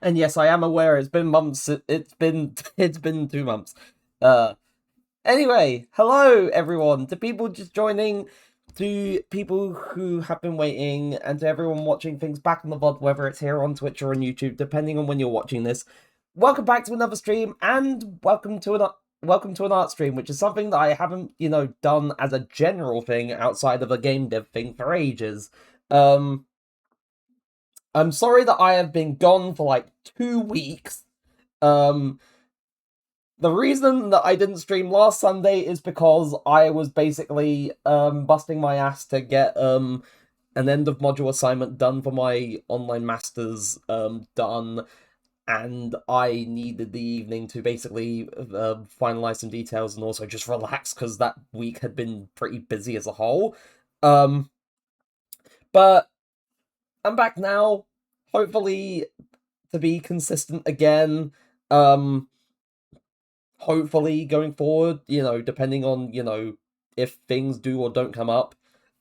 And yes, I am aware it's been months. It's been 2 months. Uh, anyway, hello everyone. To people just joining, to people who have been waiting, and to everyone watching things back on the VOD, whether it's here on Twitch or on YouTube, depending on when you're watching this. Welcome back to another stream, and welcome to an art stream, which is something that I haven't, done as a general thing outside of a game dev thing for ages. Um, I'm sorry that I have been gone for like 2 weeks. Um, the reason that I didn't stream last Sunday is because I was basically busting my ass to get an end of module assignment done for my online masters done, and I needed the evening to basically finalize some details and also just relax because that week had been pretty busy as a whole. But I'm back now, hopefully to be consistent again. Hopefully going forward, depending on, if things do or don't come up.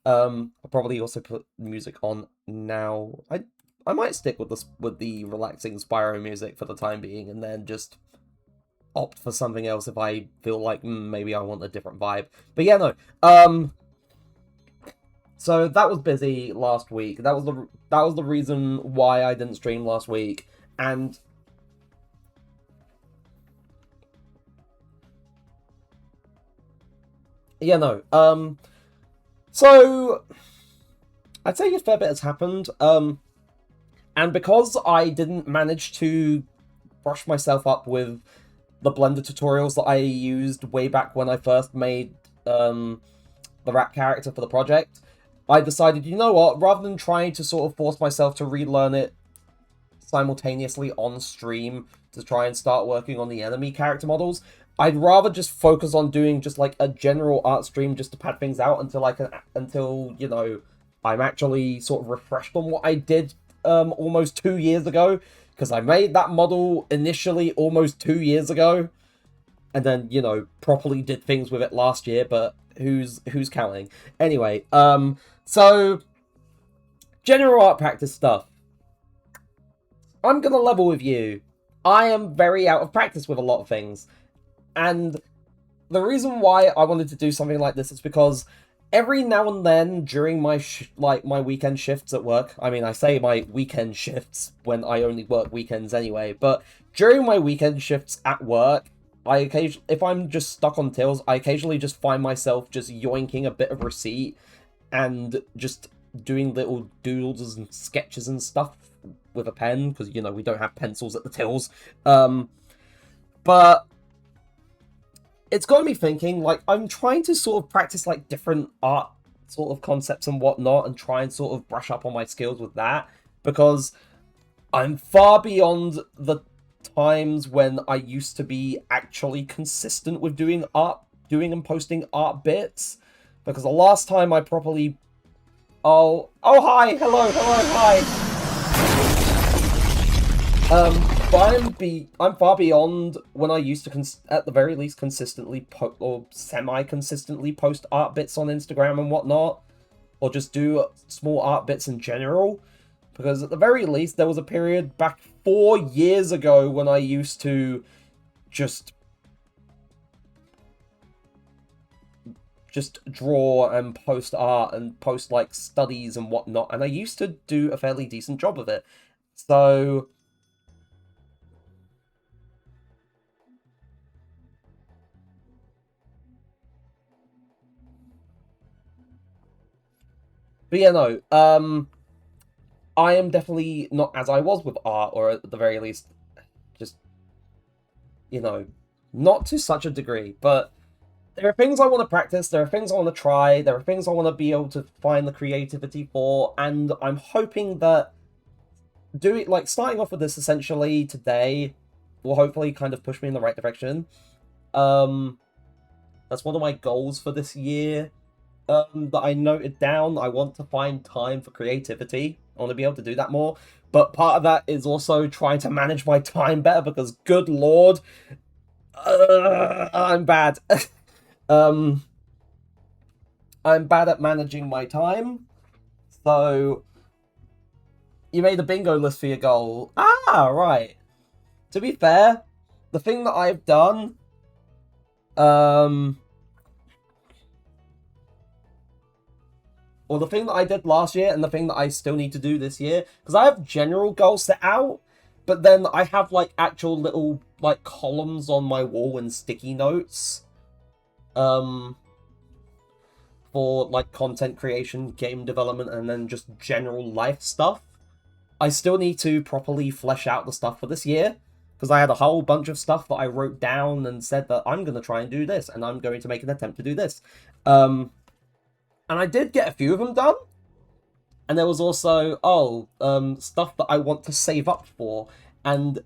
I'll probably also put music on now. I might stick with the relaxing Spyro music for the time being, and then just opt for something else if I feel like maybe I want a different vibe. But yeah, no. So that was busy last week. That was the reason why I didn't stream last week, and yeah, no. So I'd say a fair bit has happened. And because I didn't manage to brush myself up with the Blender tutorials that I used way back when I first made the rat character for the project, I decided, you know what, rather than trying to sort of force myself to relearn it simultaneously on stream to try and start working on the enemy character models, I'd rather just focus on doing just like a general art stream just to pad things out until I'm actually sort of refreshed on what I did almost 2 years ago, because I made that model initially almost 2 years ago, and then properly did things with it last year. But who's counting? Anyway, so general art practice stuff. I'm gonna level with you. I am very out of practice with a lot of things, and the reason why I wanted to do something like this is because every now and then during my my weekend shifts at work, I mean, I say my weekend shifts when I only work weekends anyway, but during my weekend shifts at work, if I'm just stuck on tills, I occasionally just find myself just yoinking a bit of receipt and just doing little doodles and sketches and stuff with a pen, because we don't have pencils at the tills. But it's got me thinking, like, I'm trying to sort of practice like different art sort of concepts and whatnot, and try and sort of brush up on my skills with that, because I'm far beyond the times when I used to be actually consistent with doing and posting art bits. Because the last time I properly... Oh, hi, hello, hi. But I'm far beyond when I used to, at the very least, consistently or semi-consistently post art bits on Instagram and whatnot, or just do small art bits in general. Because at the very least, there was a period back 4 years ago when I used to just draw and post art and post like studies and whatnot, and I used to do a fairly decent job of it. So but yeah, no, I am definitely not as I was with art, or at the very least, just, not to such a degree. But there are things I want to practice, there are things I want to try, there are things I want to be able to find the creativity for, and I'm hoping that starting off with this essentially today will hopefully kind of push me in the right direction. That's one of my goals for this year. That I noted down. I want to find time for creativity. I want to be able to do that more. But part of that is also trying to manage my time better, because good lord, I'm bad. I'm bad at managing my time. So You made a bingo list for your goal. Ah, right. To be fair, the thing that I've done, or the thing that I did last year and the thing that I still need to do this year, because I have general goals set out, but then I have like actual little like columns on my wall and sticky notes, for like content creation, game development, and then just general life stuff. I still need to properly flesh out the stuff for this year, because I had a whole bunch of stuff that I wrote down and said that I'm going to try and do this, and I'm going to make an attempt to do this. And I did get a few of them done. And there was also, stuff that I want to save up for. And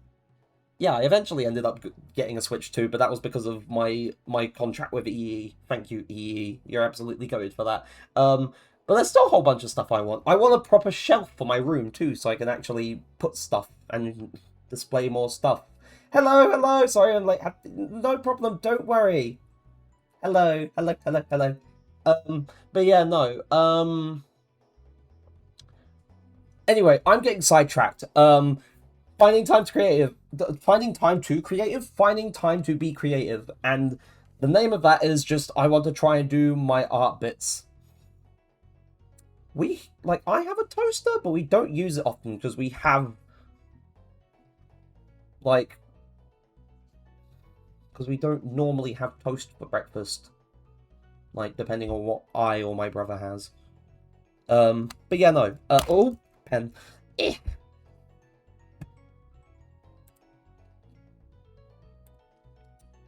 yeah, I eventually ended up getting a Switch too, but that was because of my contract with EE. Thank you, EE. You're absolutely goated for that. But there's still a whole bunch of stuff I want. I want a proper shelf for my room too, so I can actually put stuff and display more stuff. Hello, hello. Sorry, I'm late. No problem. Don't worry. Hello, hello, hello, hello. But yeah, no. Anyway, I'm getting sidetracked. Finding time to creative, finding time to creative, finding time to be creative, and the name of that is just I want to try and do my art bits. I have a toaster, but we don't use it often because we have, because we don't normally have toast for breakfast. Depending on what I or my brother has. But yeah, no. Oh, pen. Eh.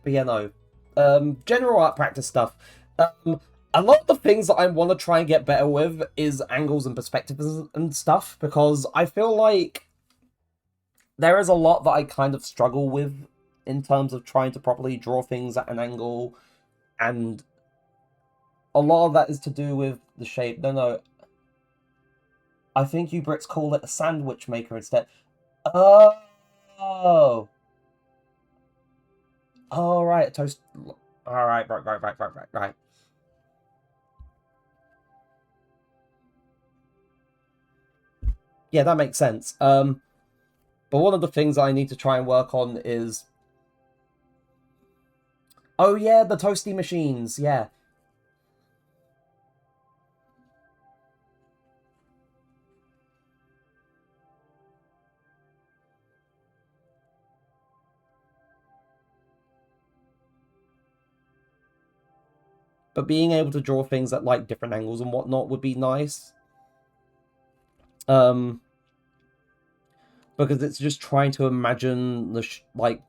But yeah, no. General art practice stuff. A lot of the things that I want to try and get better with is angles and perspectives and stuff, because I feel like there is a lot that I kind of struggle with in terms of trying to properly draw things at an angle, and a lot of that is to do with the shape. No. I think you Brits call it a sandwich maker instead. Oh. Oh, right, a toast. Alright, right. Yeah, that makes sense. But one of the things I need to try and work on is... Oh yeah, the toasty machines, yeah. But being able to draw things at, different angles and whatnot would be nice. Because it's just trying to imagine the,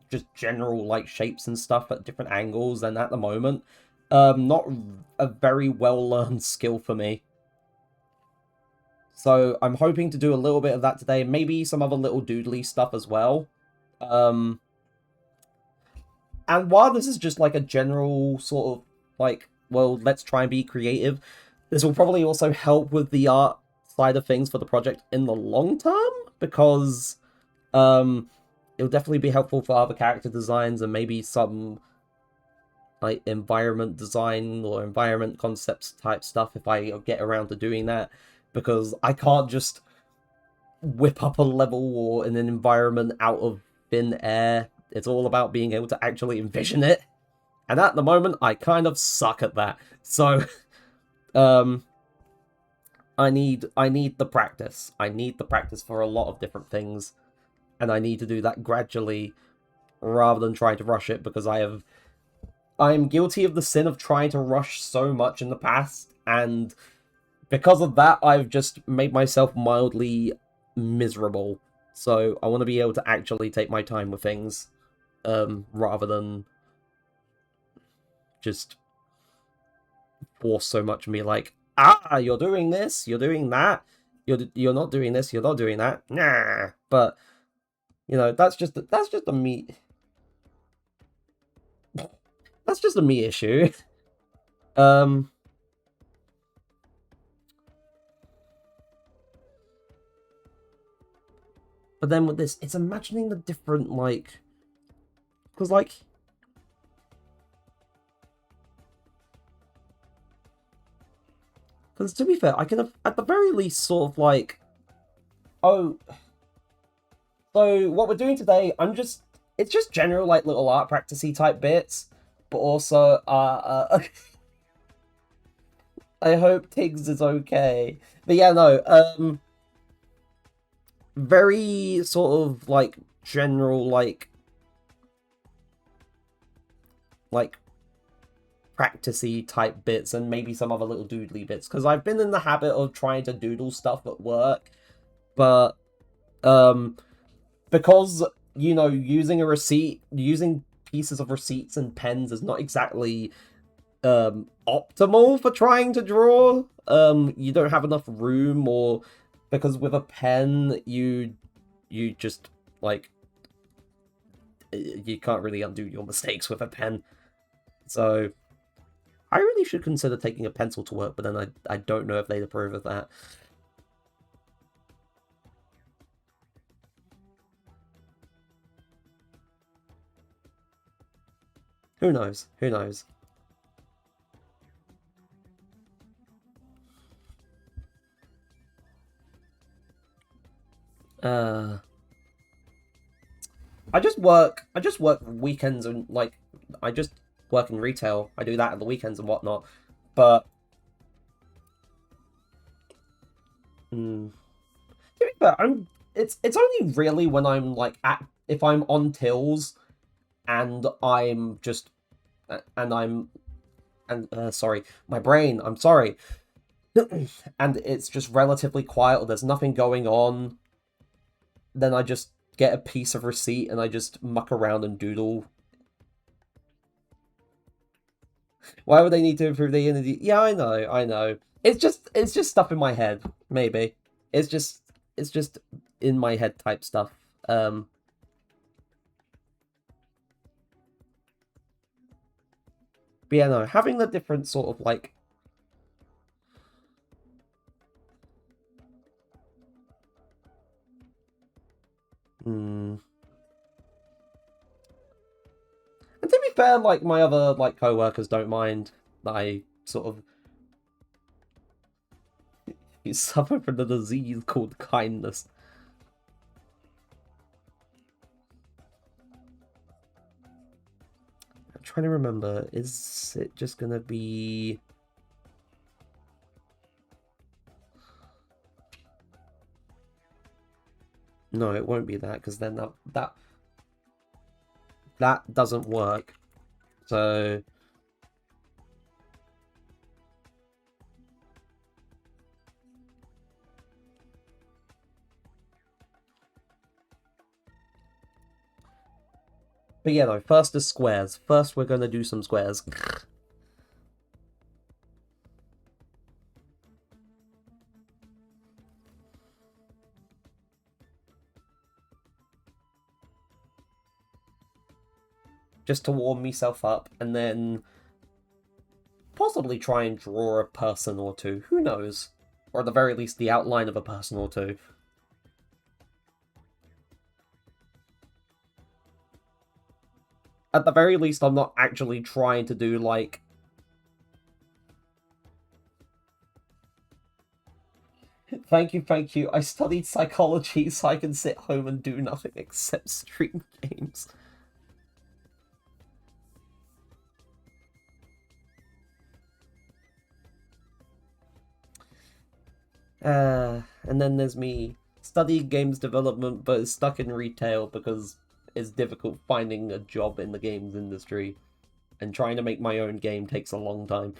just general, shapes and stuff at different angles, and at the moment, not a very well-learned skill for me. So I'm hoping to do a little bit of that today, maybe some other little doodly stuff as well. And while this is just a general sort of well, let's try and be creative, this will probably also help with the art side of things for the project in the long term, because it'll definitely be helpful for other character designs and maybe some environment design or environment concepts type stuff if I get around to doing that, because I can't just whip up a level or in an environment out of thin air. It's all about being able to actually envision it. And at the moment, I kind of suck at that. So, I need the practice. I need the practice for a lot of different things. And I need to do that gradually rather than trying to rush it, because I am guilty of the sin of trying to rush so much in the past, and because of that, I've just made myself mildly miserable. So I want to be able to actually take my time with things, rather than just force so much of me you're doing this, you're doing that, you're not doing this, you're not doing that. Nah. But that's just a me. That's just a me issue. But then with this, it's imagining the different because to be fair, I can have, at the very least, sort of Oh, so what we're doing today, it's just general like little art practicey type bits, but also I hope Tiggs is okay. But yeah, no, very sort of like general like practicey type bits and maybe some other little doodly bits because I've been in the habit of trying to doodle stuff at work, but um because using pieces of receipts and pens is not exactly optimal for trying to draw. You don't have enough room, or because with a pen you just like you can't really undo your mistakes with a pen. So I really should consider taking a pencil to work, but then I don't know if they'd approve of that. Who knows? Who knows? Uh, I just work weekends and like I just work in retail. I do that at the weekends and whatnot. But mm, to be fair, it's only really when I'm like at if I'm on tills and I'm just and I'm and sorry, my brain, I'm sorry. And it's just relatively quiet or there's nothing going on, then I just get a piece of receipt and I just muck around and doodle. Why would they need to improve the unity? Yeah, I know, I know. It's just stuff in my head, maybe. It's just it's just in my head type stuff. Um but yeah, no, having the different sort of like hmm. And to be fair, like my other like co-workers don't mind that I sort of you suffer from the disease called kindness. I'm trying to remember, is it just gonna be no, it won't be that because then that doesn't work. So but yeah, no, first is squares. First we're gonna do some squares. Just to warm myself up, and then possibly try and draw a person or two. Who knows? Or at the very least, the outline of a person or two. At the very least, I'm not actually trying to do, like... Thank you, thank you. I studied psychology so I can sit home and do nothing except stream games. And then there's me studying games development but stuck in retail because it's difficult finding a job in the games industry, and trying to make my own game takes a long time.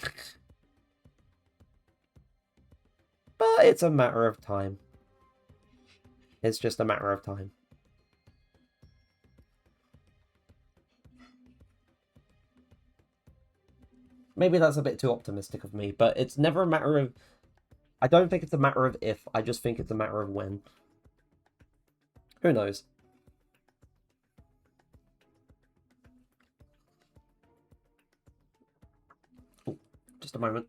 But it's a matter of time. It's just a matter of time. Maybe that's a bit too optimistic of me, but it's never a matter of... I don't think it's a matter of if, I just think it's a matter of when. Who knows? Ooh, just a moment.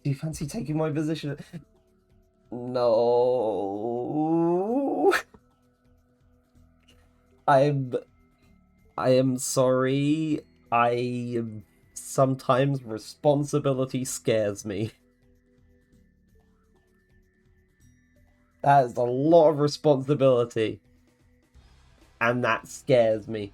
Do you fancy taking my position? No. I'm I am sorry. I sometimes responsibility scares me. That is a lot of responsibility. And that scares me.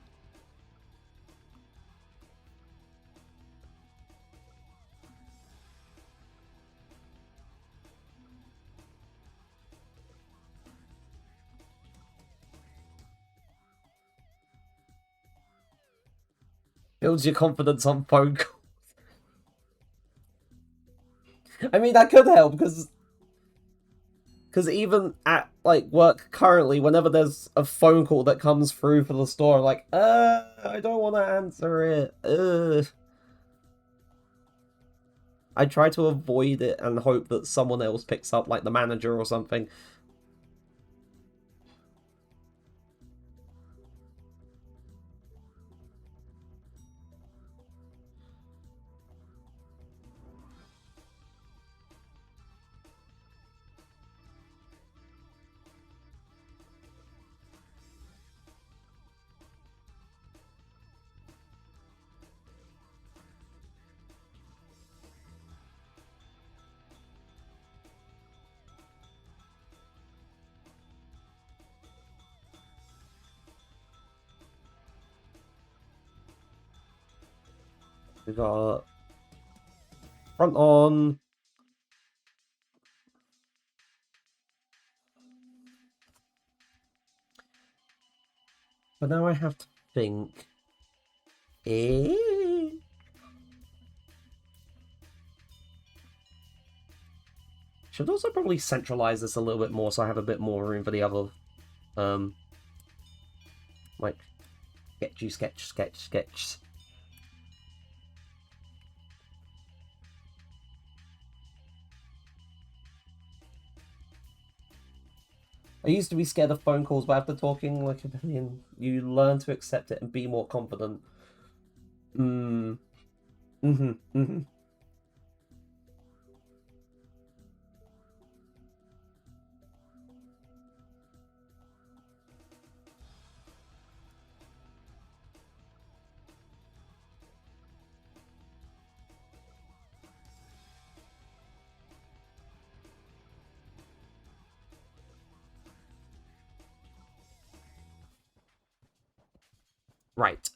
Builds your confidence on phone calls. I mean, that could help because even at like work currently, whenever there's a phone call that comes through for the store, I'm like, I don't want to answer it. I try to avoid it and hope that someone else picks up, like the manager or something. We got front on. But now I have to think. Eh? Should also probably centralize this a little bit more so I have a bit more room for the other, like, sketch. I used to be scared of phone calls, but after talking like a million, you learn to accept it and be more confident. Mm-hmm. Right.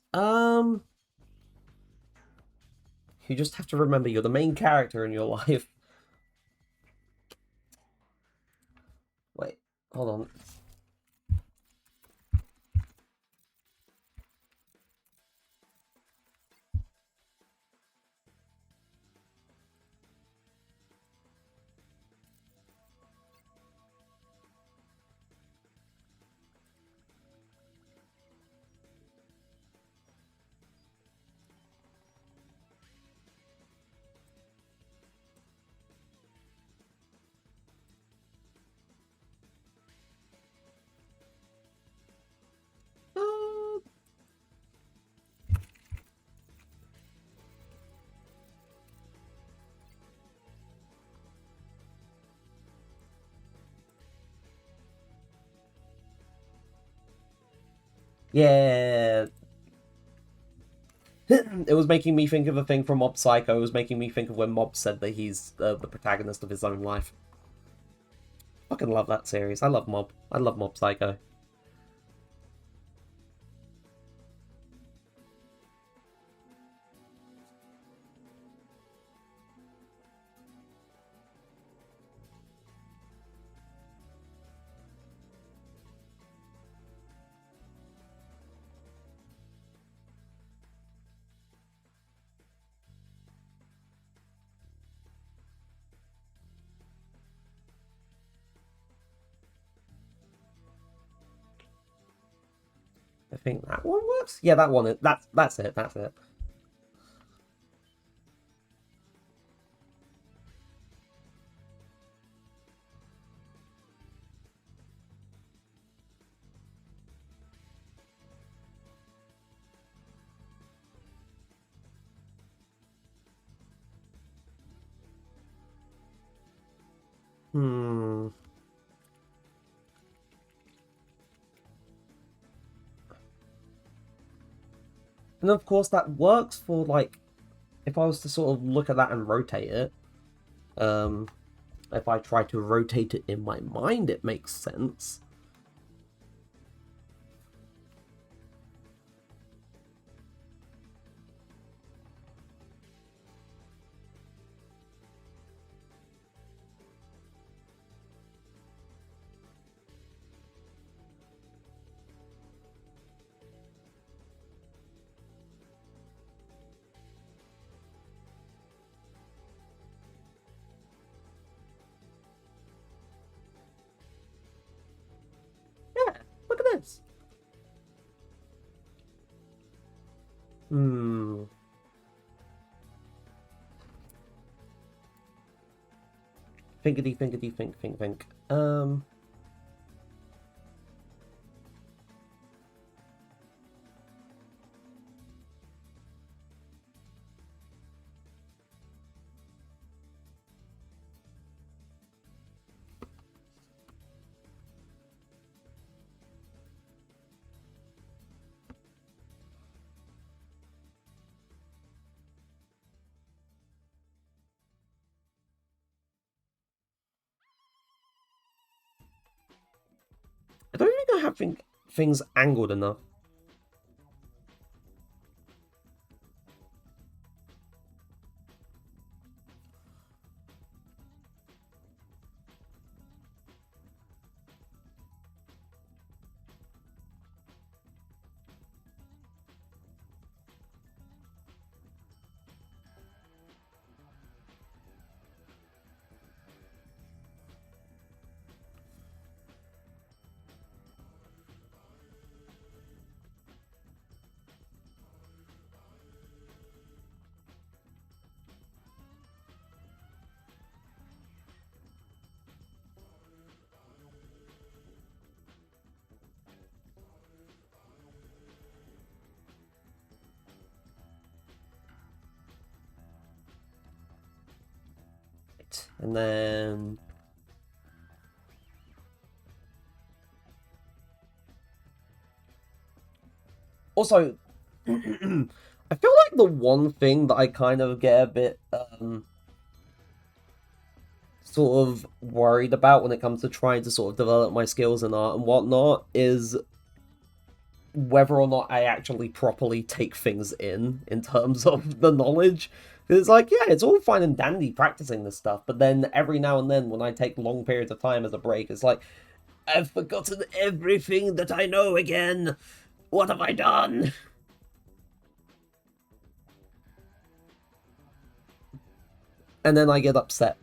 You just have to remember you're the main character in your life. Wait, hold on. Uh, yeah. It was making me think of a thing from Mob Psycho. It was making me think of when Mob said that he's the protagonist of his own life. Fucking love that series. I love Mob. I love Mob Psycho. I think that one works. Yeah, that one. That's it. That's it. Hmm. And of course that works for, like, if I was to sort of look at that and rotate it, um, if I try to rotate it in my mind, it makes sense. Yeah, look at this. Hmm. Thinkity, thinkity, think, think, think. I don't think I have things angled enough. And then also, I feel like the one thing that I kind of get a bit sort of worried about when it comes to trying to sort of develop my skills in art and whatnot is whether or not I actually properly take things in terms of the knowledge. It's like, yeah, it's all fine and dandy practicing this stuff, but then every now and then when I take long periods of time as a break, it's like, I've forgotten everything that I know again. What have I done? And then I get upset.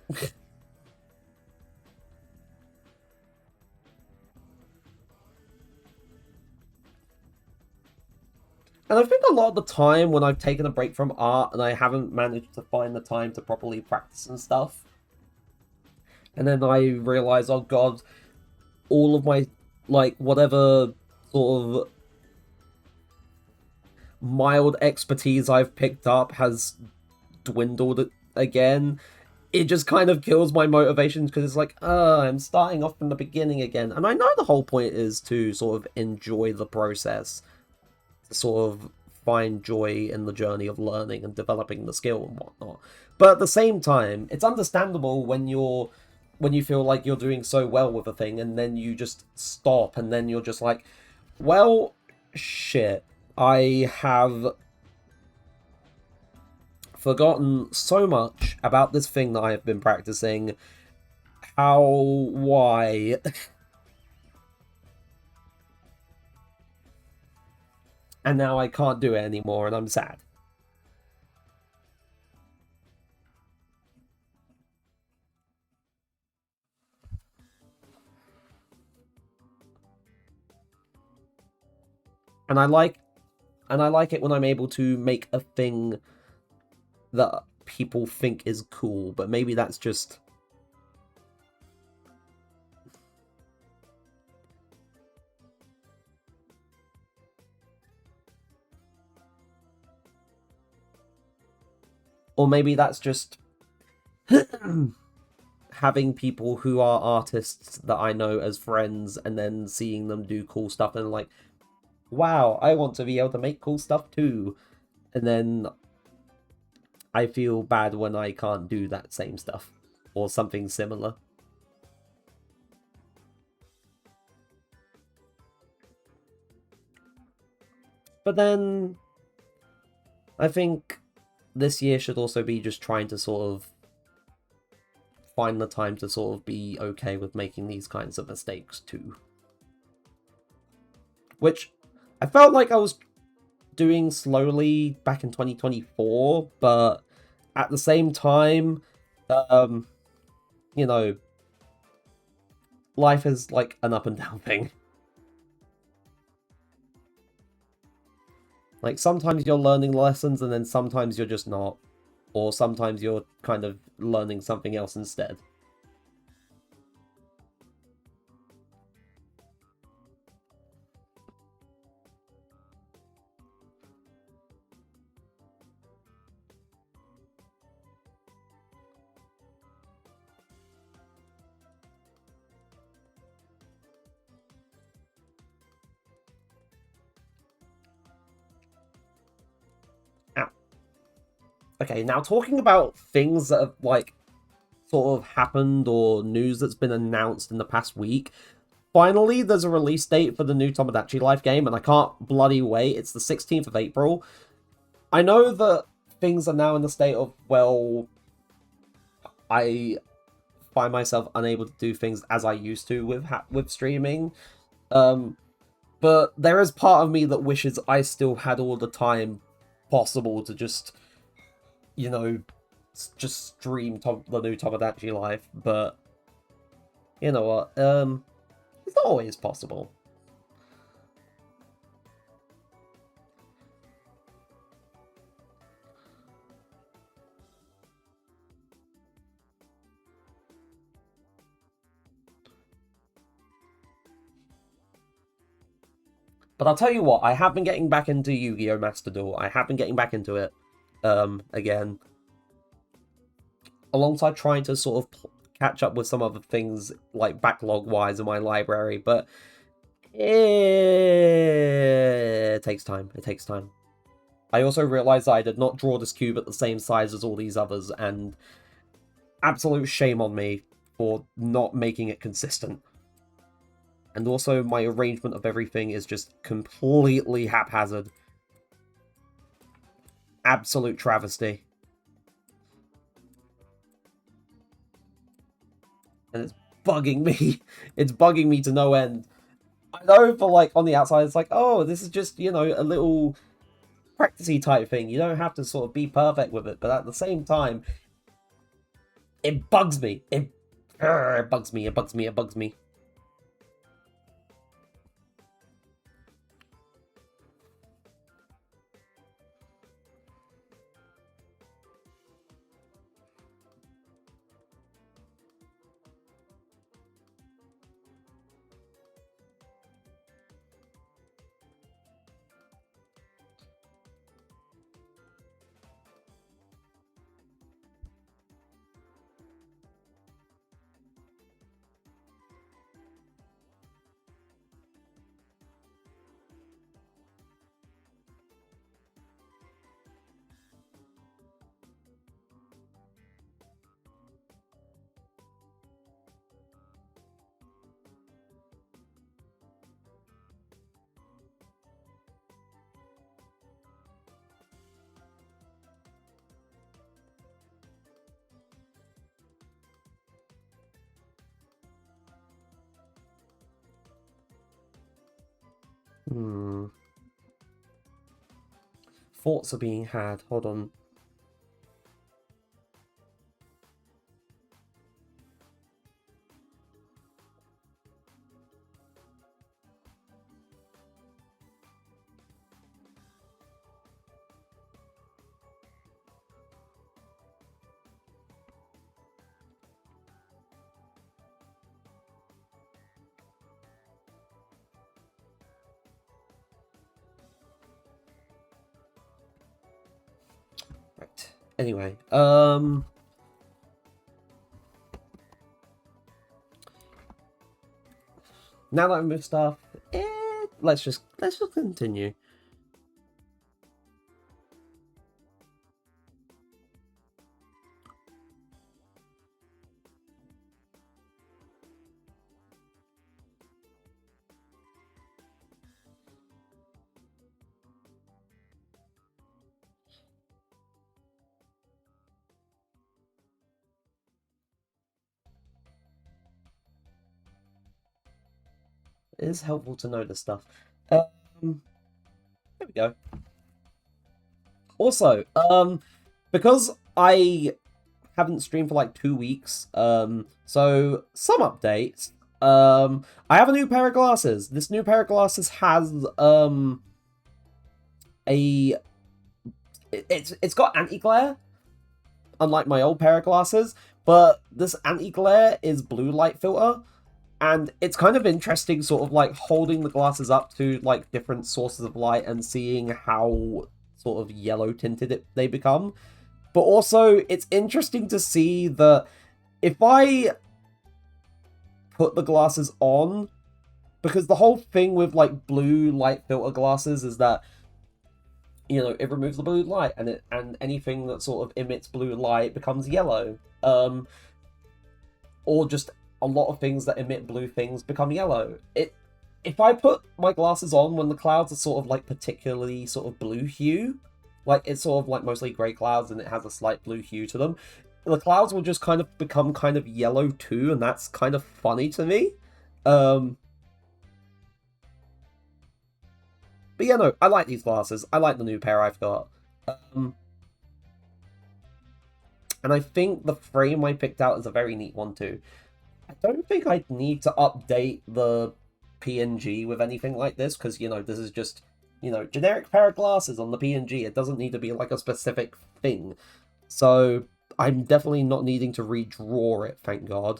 And I think a lot of the time when I've taken a break from art and I haven't managed to find the time to properly practice and stuff, and then I realize, oh god, all of my, like, whatever sort of mild expertise I've picked up has dwindled again. It just kind of kills my motivations because it's like, I'm starting off from the beginning again. And I know the whole point is to sort of enjoy the process, to sort of find joy in the journey of learning and developing the skill and whatnot. But at the same time, it's understandable when you feel like you're doing so well with a thing and then you just stop and then you're just like, well, shit. I have forgotten so much about this thing that I have been practicing. How? Why? And now I can't do it anymore and I'm sad. And I like it when I'm able to make a thing that people think is cool, but maybe that's just, or maybe that's just having people who are artists that I know as friends and then seeing them do cool stuff and like, wow, I want to be able to make cool stuff too. And then I feel bad when I can't do that same stuff or something similar. But then I think this year should also be just trying to sort of find the time to sort of be okay with making these kinds of mistakes too. Which I felt like I was doing slowly back in 2024, but at the same time, you know, life is like an up and down thing. Like, sometimes you're learning lessons and then sometimes you're just not. Or sometimes you're kind of learning something else instead. Ow. Okay, now talking about things that have, like, sort of happened or news that's been announced in the past week. Finally, there's a release date for the new Tomodachi Life game, and I can't bloody wait. It's the 16th of April. I know that things are now in the state of, well, I find myself unable to do things as I used to with streaming. But there is part of me that wishes I still had all the time possible to just, you know, just stream the new Tomodachi Life. But you know what? It's not always possible. But I'll tell you what, I have been getting back into Yu-Gi-Oh! Master Duel. I have been getting back into it, again. Alongside trying to sort of catch up with some other things, like backlog-wise in my library, but it takes time. It takes time. I also realised that I did not draw this cube at the same size as all these others, and absolute shame on me for not making it consistent. And also, my arrangement of everything is just completely haphazard. Absolute travesty. And it's bugging me. It's bugging me to no end. I know for, like, on the outside, it's like, oh, this is just, you know, a little practicey type thing. You don't have to sort of be perfect with it. But at the same time, it bugs me. It bugs me. It bugs me. It bugs me. Thoughts are being had. Hold on. Right. Anyway, Now that I've moved stuff, let's just continue. It is helpful to know this stuff. There we go. Also, because I haven't streamed for like 2 weeks, so some updates. I have a new pair of glasses. This new pair of glasses has it's got anti-glare, unlike my old pair of glasses, but this anti-glare is blue light filter. And it's kind of interesting sort of like holding the glasses up to like different sources of light and seeing how sort of yellow tinted they become. But also it's interesting to see that if I put the glasses on, because the whole thing with like blue light filter glasses is that, you know, it removes the blue light and anything that sort of emits blue light becomes yellow. Or just a lot of things that emit blue things become yellow. If I put my glasses on when the clouds are sort of like particularly sort of blue hue, like it's sort of like mostly grey clouds and it has a slight blue hue to them, the clouds will just kind of become kind of yellow too, and that's kind of funny to me. But yeah, no, I like these glasses. I like the new pair I've got. And I think the frame I picked out is a very neat one too. I don't think I'd need to update the PNG with anything like this, because, you know, this is just, you know, generic pair of glasses on the PNG. It doesn't need to be like a specific thing. So I'm definitely not needing to redraw it, thank God.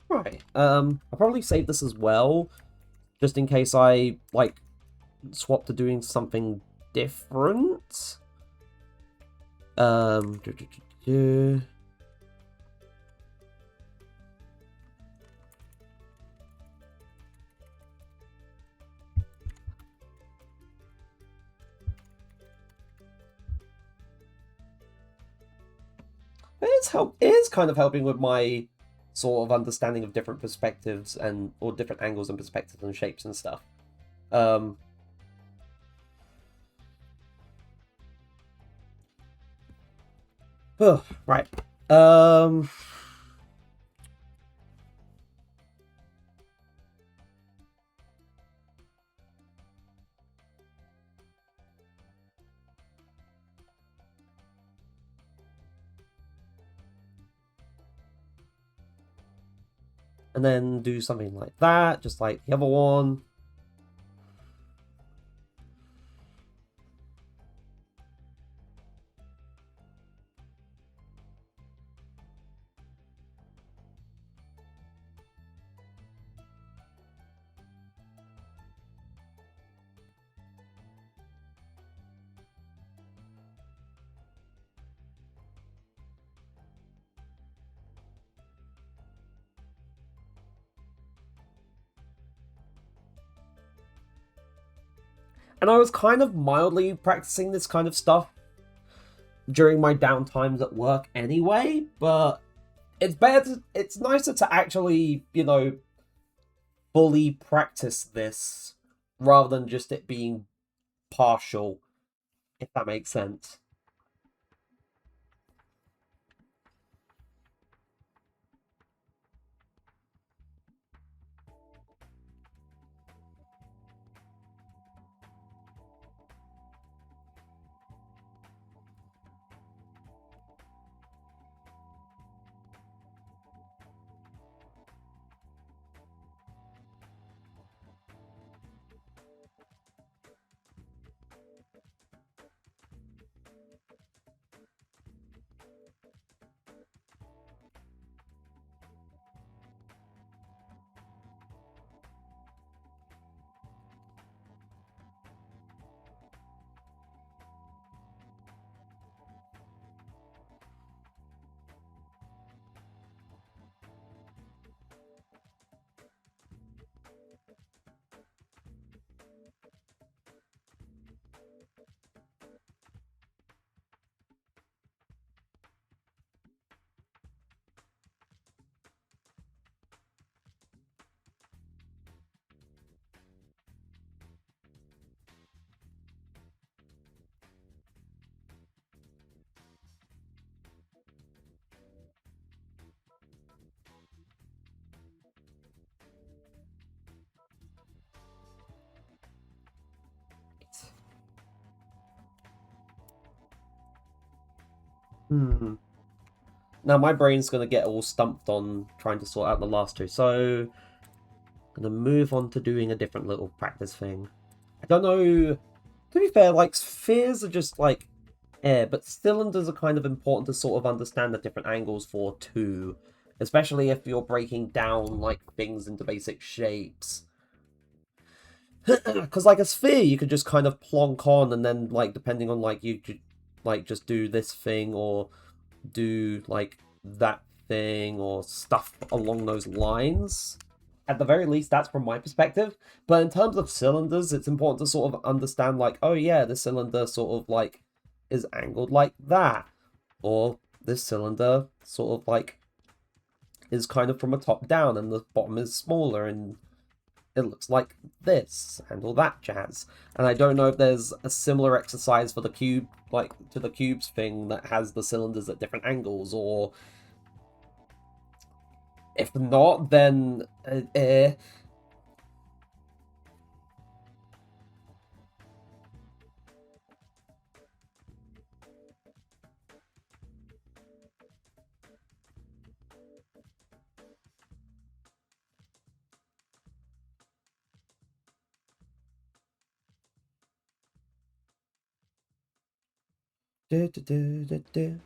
Right. I'll probably save this as well, just in case I, like, swap to doing something different. It is kind of helping with my sort of understanding of different perspectives and or different angles and perspectives and shapes and stuff. Right. And then do something like that, just like the other one. And I was kind of mildly practicing this kind of stuff during my downtimes at work anyway, but it's nicer to actually, you know, fully practice this rather than just it being partial, if that makes sense. Hmm. Now my brain's gonna get all stumped on trying to sort out the last two, so I'm gonna move on to doing a different little practice thing. I don't know. To be fair, like spheres are just like air, but cylinders are kind of important to sort of understand the different angles for too, especially if you're breaking down like things into basic shapes. Because like a sphere, you could just kind of plonk on, and then like depending on like you could like just do this thing or do like that thing or stuff along those lines. At the very least, that's from my perspective. But in terms of cylinders, it's important to sort of understand like, oh yeah, this cylinder sort of like is angled like that, or this cylinder sort of like is kind of from a top down, and the bottom is smaller, and it looks like this and all that jazz. And I don't know if there's a similar exercise for the cube, like to the cubes thing that has the cylinders at different angles, or if not, then do, do, do, do, do.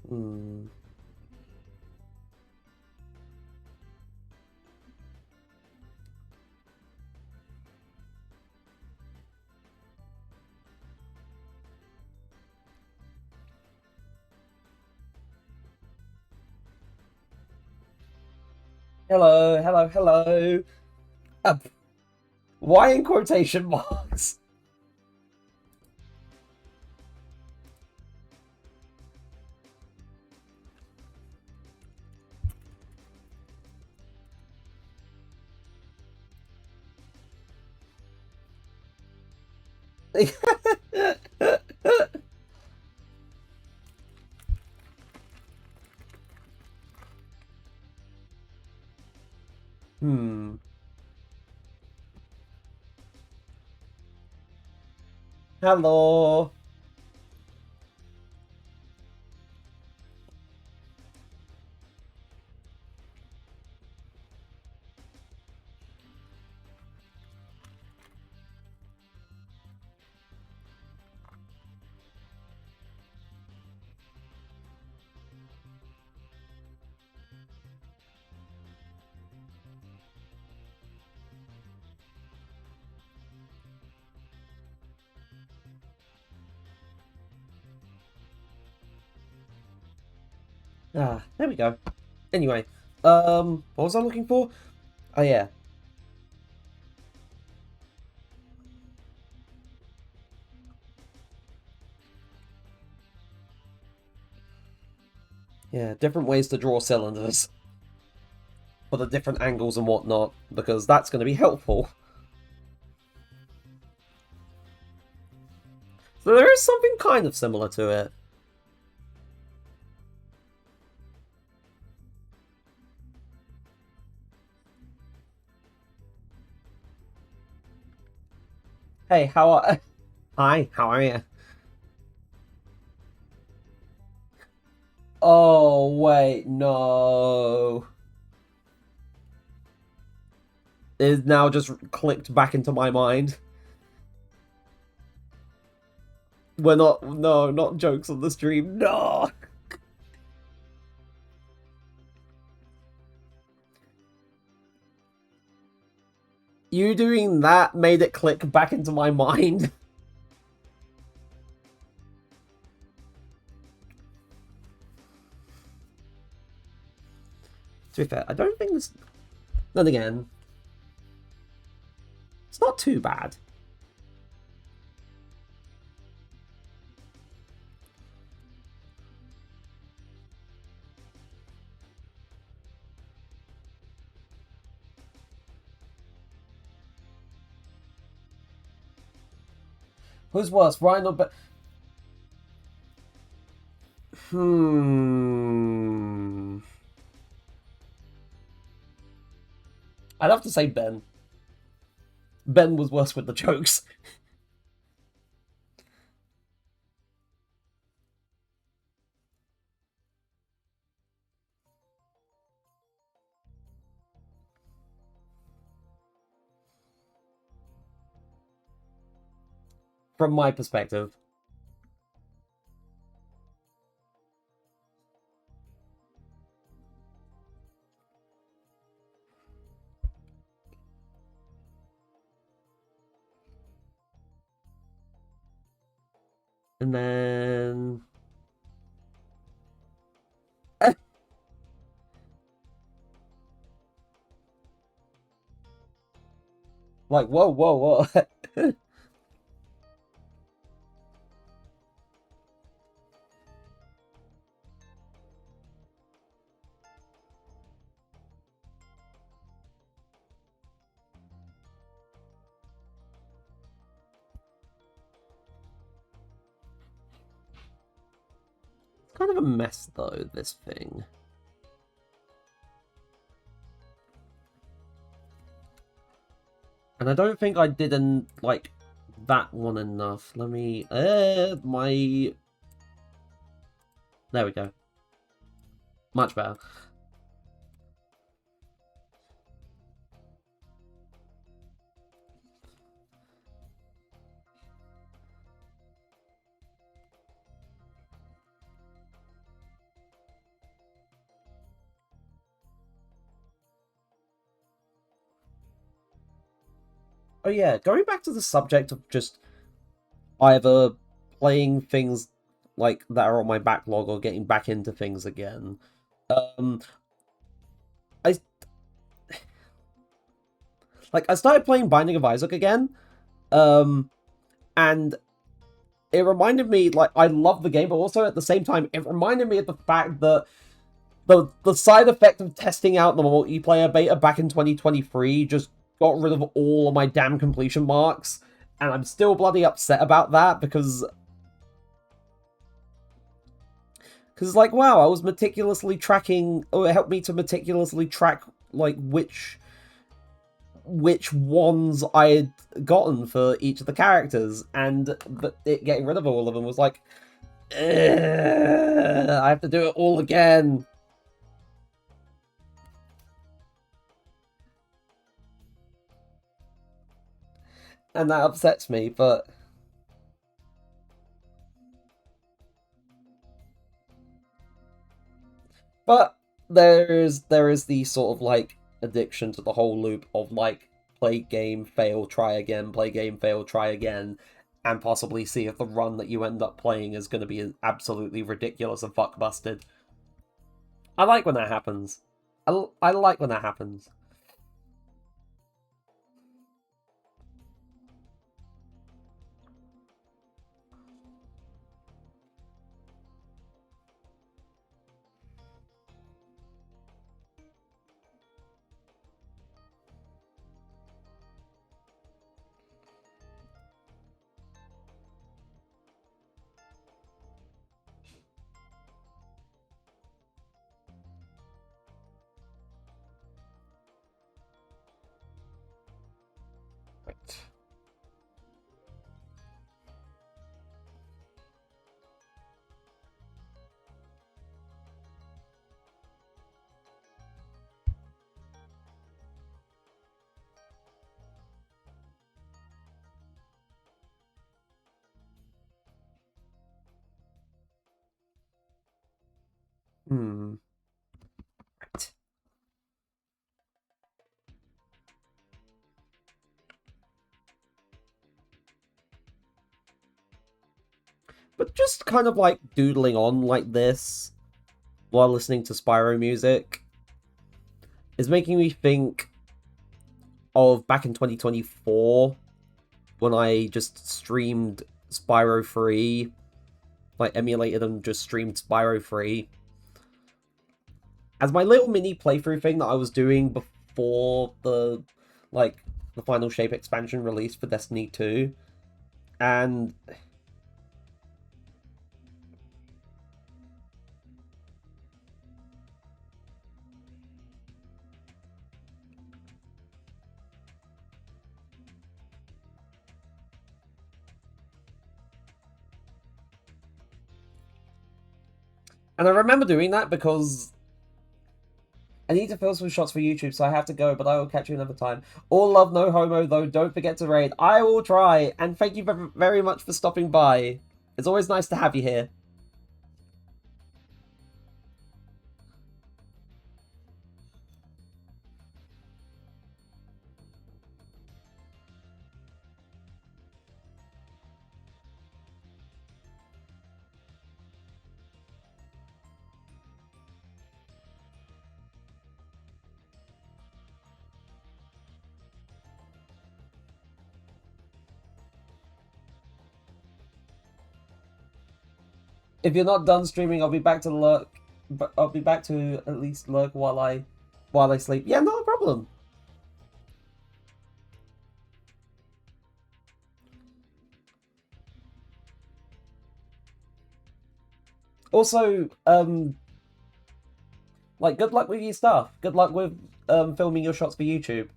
Hmm. Hello, hello, hello. Uh, why in quotation marks? Hmm. Hello. Ah, there we go. Anyway, what was I looking for? Oh yeah, yeah, different ways to draw cylinders for the different angles and whatnot, because that's going to be helpful. So there is something kind of similar to it. Hey, how are... Hi, how are you? Oh, wait, no. It now just clicked back into my mind. We're not... No, not jokes on the stream. No! You doing that made it click back into my mind. To be fair, I don't think this... Then again, it's not too bad. Who's worse, Ryan or... Hmm... I'd have to say Ben. Ben was worse with the jokes. From my perspective. And then... like, whoa, whoa, whoa. It's kind of a mess, though, this thing. And I don't think I didn't, like, that one enough. Let me... my... There we go. Much better. Oh yeah, going back to the subject of just either playing things like that are on my backlog or getting back into things again. Um, I I started playing Binding of Isaac again, and it reminded me like I love the game, but also at the same time it reminded me of the fact that the side effect of testing out the multiplayer beta back in 2023 just got rid of all of my damn completion marks, and I'm still bloody upset about that because like, wow, I was meticulously tracking, or it helped me to meticulously track like which ones I had gotten for each of the characters, and it getting rid of all of them was like, I have to do it all again. And that upsets me, but there is the sort of like addiction to the whole loop of like play game, fail, try again, play game, fail, try again, and possibly see if the run that you end up playing is going to be absolutely ridiculous and fuck busted. I like when that happens. I like when that happens. Right. Hmm. Right. But just kind of like doodling on like this while listening to Spyro music is making me think of back in 2024 when I just streamed Spyro 3, like emulated and just streamed Spyro 3 as my little mini playthrough thing that I was doing before the Final Shape expansion release for Destiny 2. And And I remember doing that because I need to film some shots for YouTube, so I have to go, but I will catch you another time. All love, no homo, though. Don't forget to raid. I will try, and thank you very much for stopping by. It's always nice to have you here. If you're not done streaming, I'll be back to lurk. But I'll be back to at least lurk while I sleep. Yeah, not a problem. Also, like, good luck with your stuff. Good luck with filming your shots for YouTube.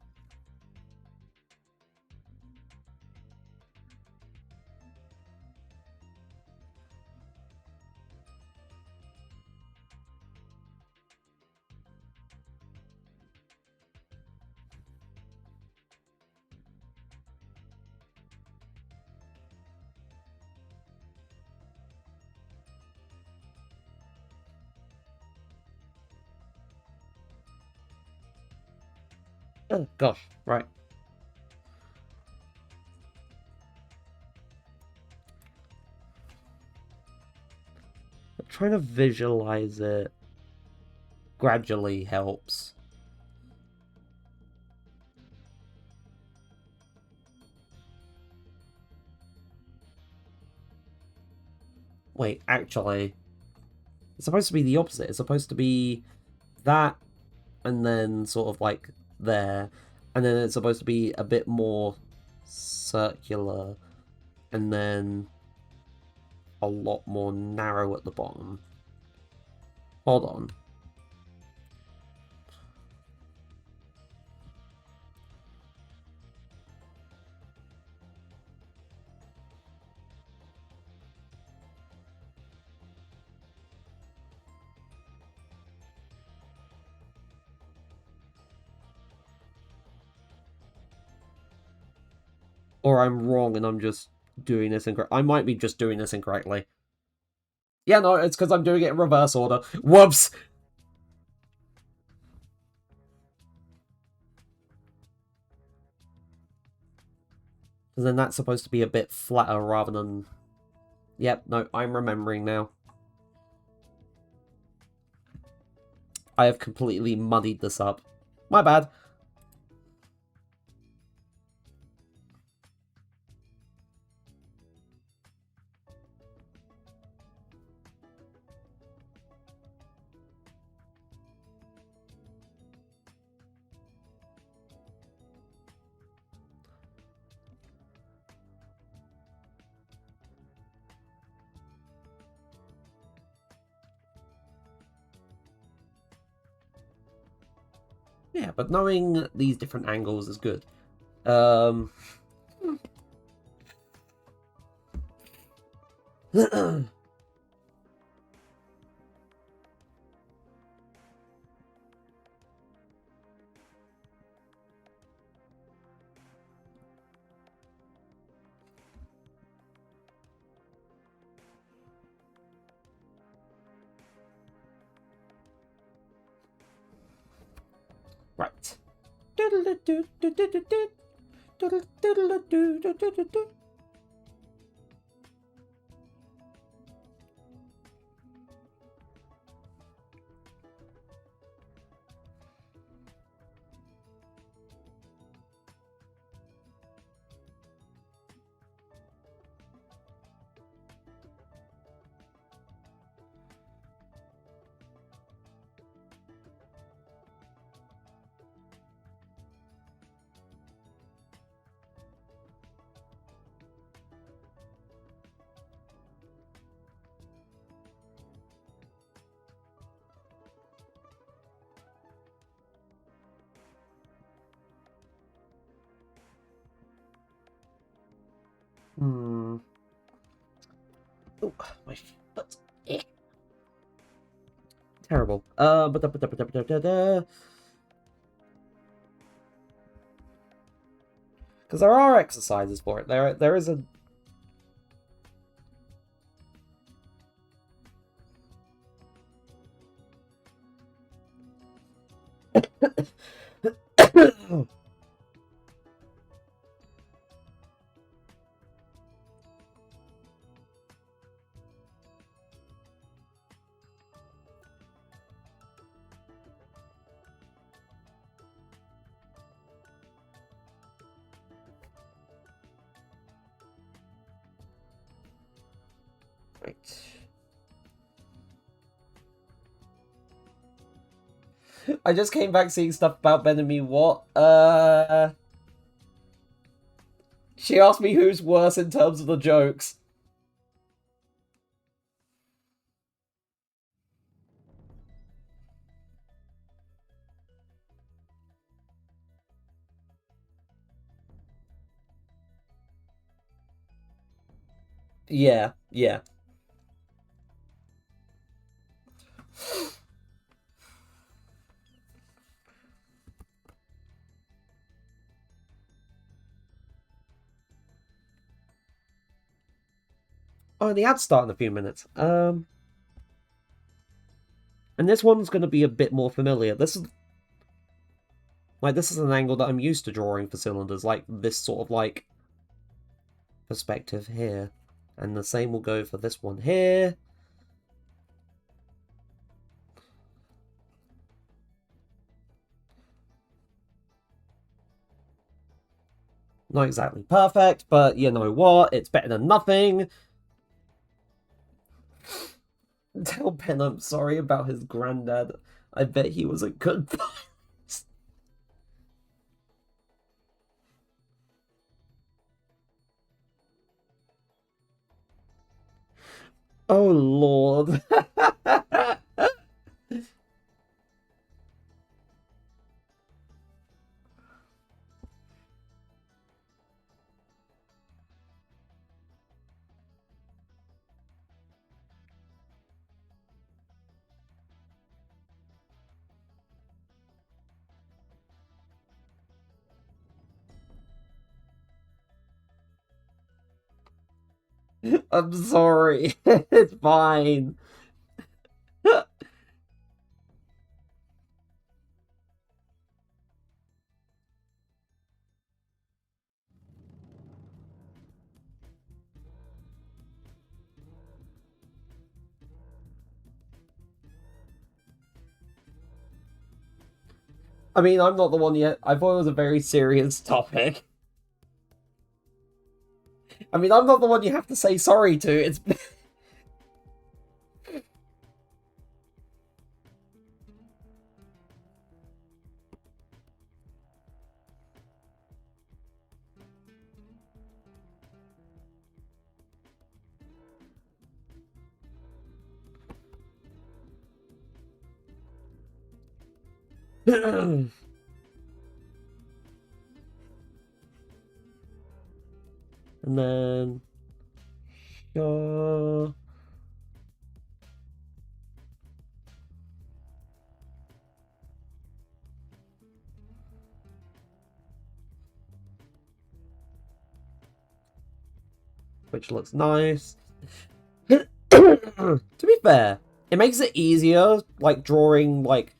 Oh, gosh, right. I'm trying to visualize it gradually helps. Wait, actually, it's supposed to be the opposite. It's supposed to be that, and then sort of like there, and then it's supposed to be a bit more circular, and then a lot more narrow at the bottom. Hold on. Or I'm wrong and I'm just doing this incorrect. I might be just doing this incorrectly. Yeah, no, it's because I'm doing it in reverse order. Whoops! Because then that's supposed to be a bit flatter rather than... Yep, no, I'm remembering now. I have completely muddied this up. My bad. Yeah, but knowing these different angles is good. Right. Oh, my foot. Terrible. Because there are exercises for it. There is a... Right. I just came back seeing stuff about Ben and me. What? She asked me who's worse in terms of the jokes. Yeah, yeah. Oh, the ad's start in a few minutes. And this one's going to be a bit more familiar. This is an angle that I'm used to drawing for cylinders, like this sort of like perspective here. And the same will go for this one here. Not exactly perfect, but you know what? It's better than nothing. Tell Ben I'm sorry about his granddad. I bet he was a good boy. Oh, Lord. I'm sorry. It's fine. I mean, I'm not the one yet. I thought it was a very serious topic. I mean, I'm not the one you have to say sorry to. It's... And then... Sure... Which looks nice. To be fair, it makes it easier, like, drawing, like,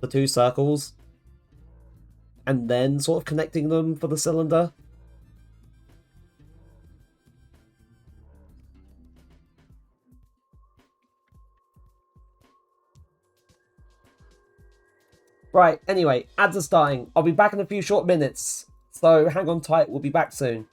the two circles and then sort of connecting them for the cylinder. Right, anyway, ads are starting. I'll be back in a few short minutes, so hang on tight, we'll be back soon.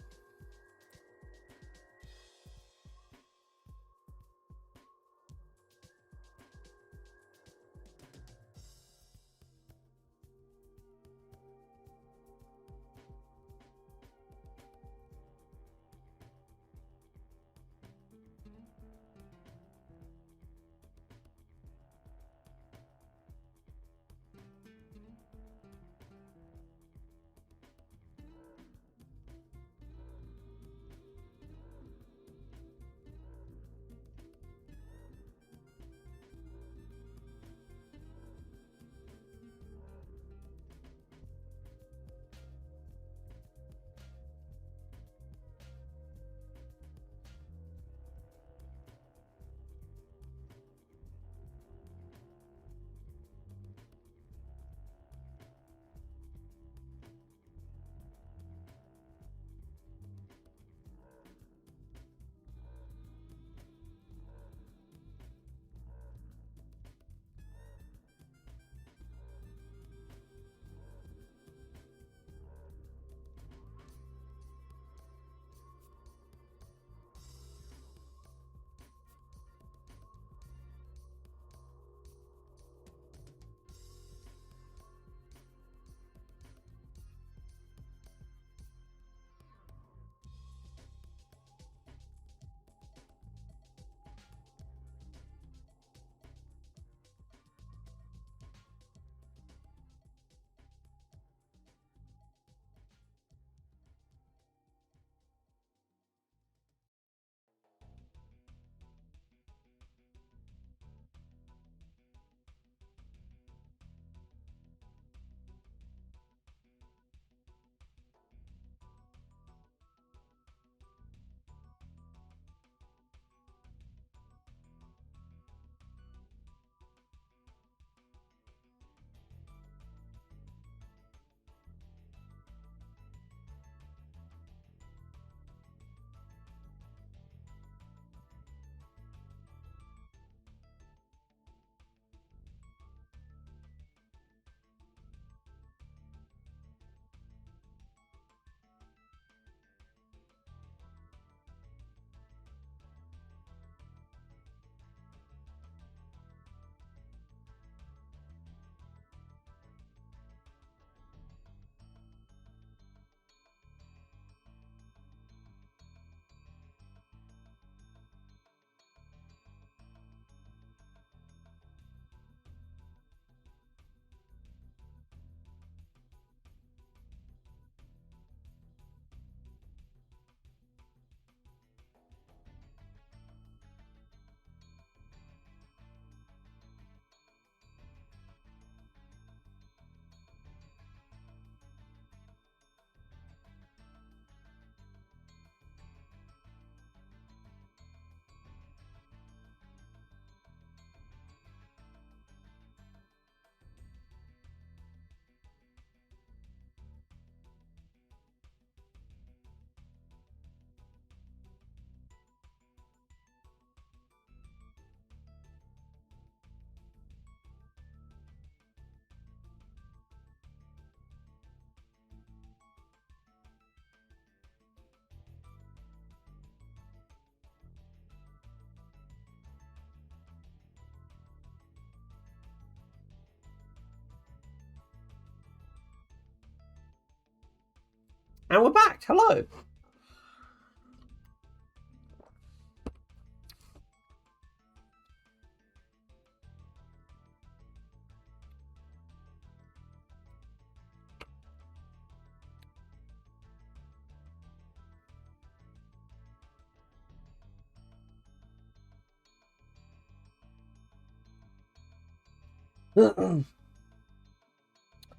And we're back. Hello.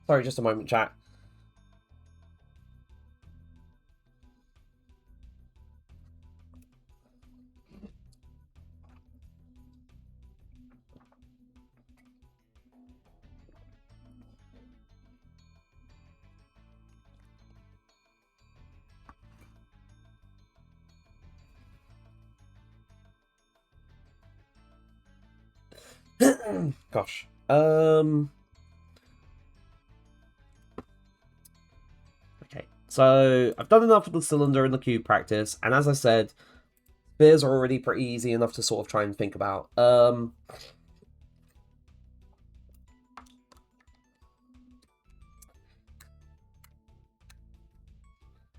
Sorry, just a moment, chat. Gosh. Okay. So I've done enough of the cylinder and the cube practice, and as I said, spheres are already pretty easy enough to sort of try and think about.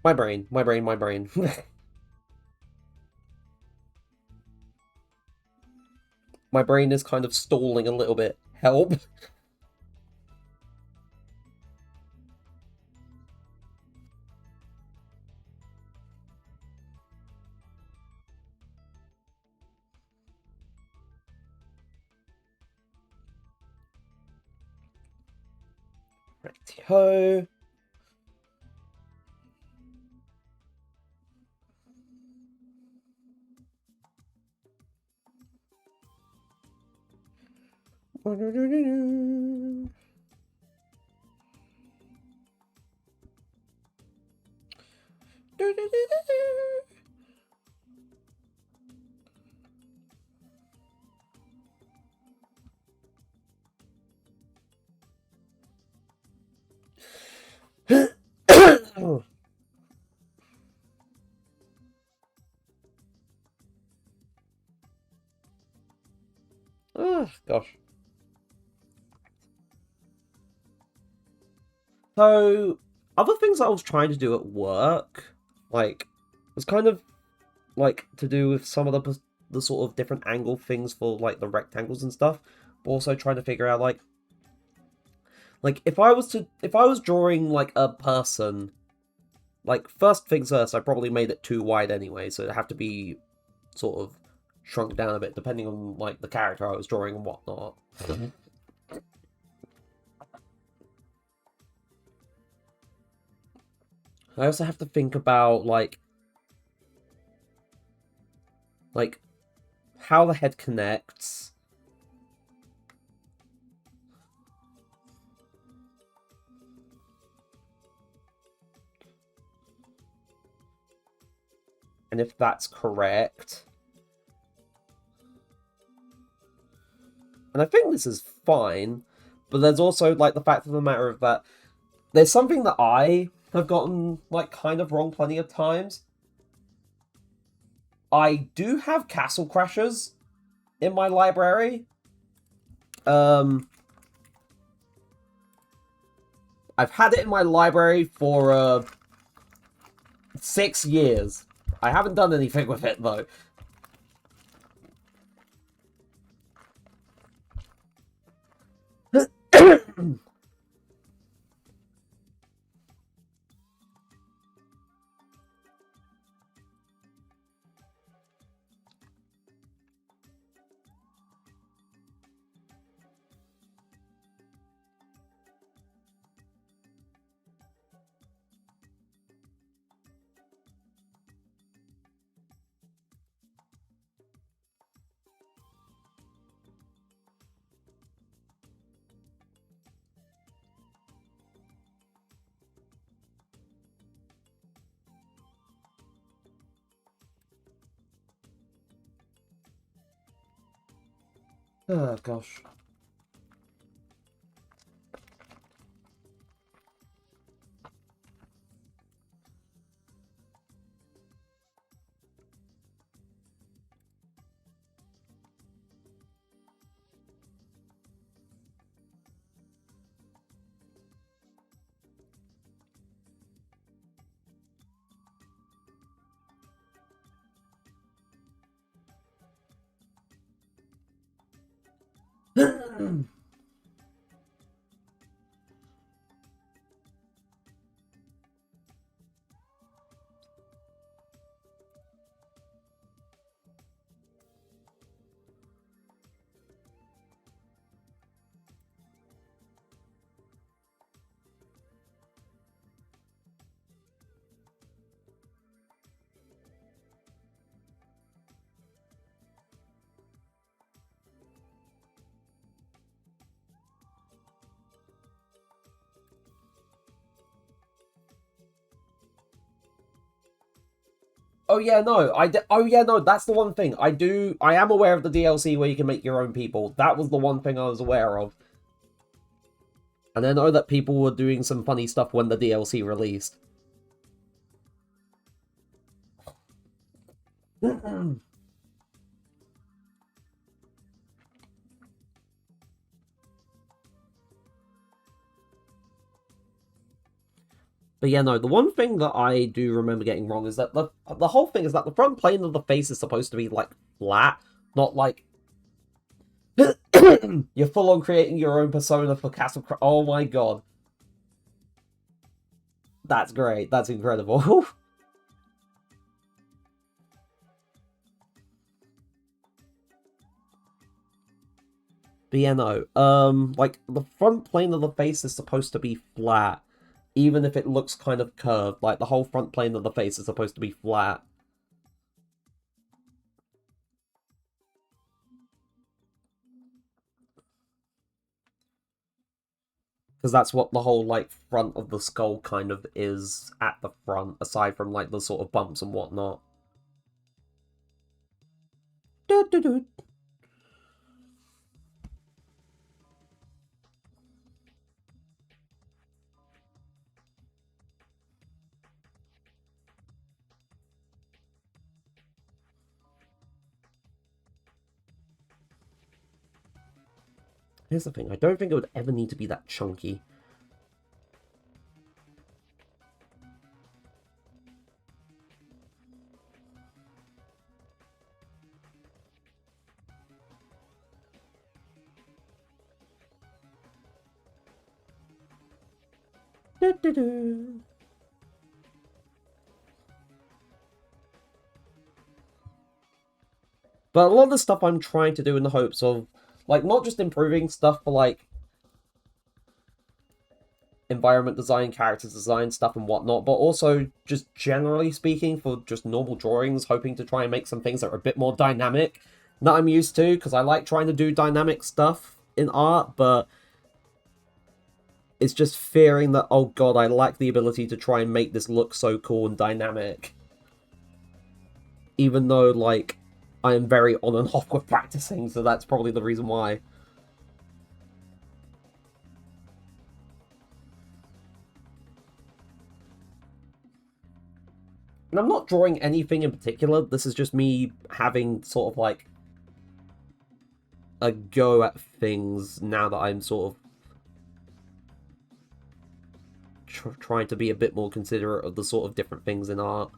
My brain. My brain is kind of stalling a little bit. Help. Righty-ho. Oh, gosh. So, other things I was trying to do at work, like, was kind of, like, to do with some of the sort of different angle things for, like, the rectangles and stuff, but also trying to figure out, like, if I was drawing, like, a person, like, first things first, I probably made it too wide anyway, so it'd have to be sort of shrunk down a bit, depending on, like, the character I was drawing and whatnot. I also have to think about, like, how the head connects. And if that's correct. And I think this is fine, but there's also, like, the fact of the matter of that there's something that I have gotten, like, kind of wrong plenty of times. I do have Castle Crashers in my library. I've had it in my library for 6 years. I haven't done anything with it, though. Oh, gosh. Oh yeah, no, oh yeah, no, that's the one thing. I am aware of the DLC where you can make your own people. That was the one thing I was aware of. And I know that people were doing some funny stuff when the DLC released. But yeah, no, the one thing that I do remember getting wrong is that the whole thing is that the front plane of the face is supposed to be, like, flat, not like... You're full on creating your own persona for Castle... Oh my god. That's great. That's incredible. But yeah, no, like, the front plane of the face is supposed to be flat, even if it looks kind of curved. Like, the whole front plane of the face is supposed to be flat. Because that's what the whole, like, front of the skull kind of is at the front, aside from, like, the sort of bumps and whatnot. Doo -doo -doo. Here's the thing, I don't think it would ever need to be that chunky. Doo -doo -doo. But a lot of the stuff I'm trying to do in the hopes of, like, not just improving stuff for, like, environment design, character design stuff and whatnot, but also just generally speaking for just normal drawings, hoping to try and make some things that are a bit more dynamic that I'm used to, because I like trying to do dynamic stuff in art, but it's just fearing that, oh god, I lack the ability to try and make this look so cool and dynamic. Even though, like, I am very on and off with practicing, so that's probably the reason why. And I'm not drawing anything in particular, this is just me having sort of, like, a go at things now that I'm sort of trying to be a bit more considerate of the sort of different things in art.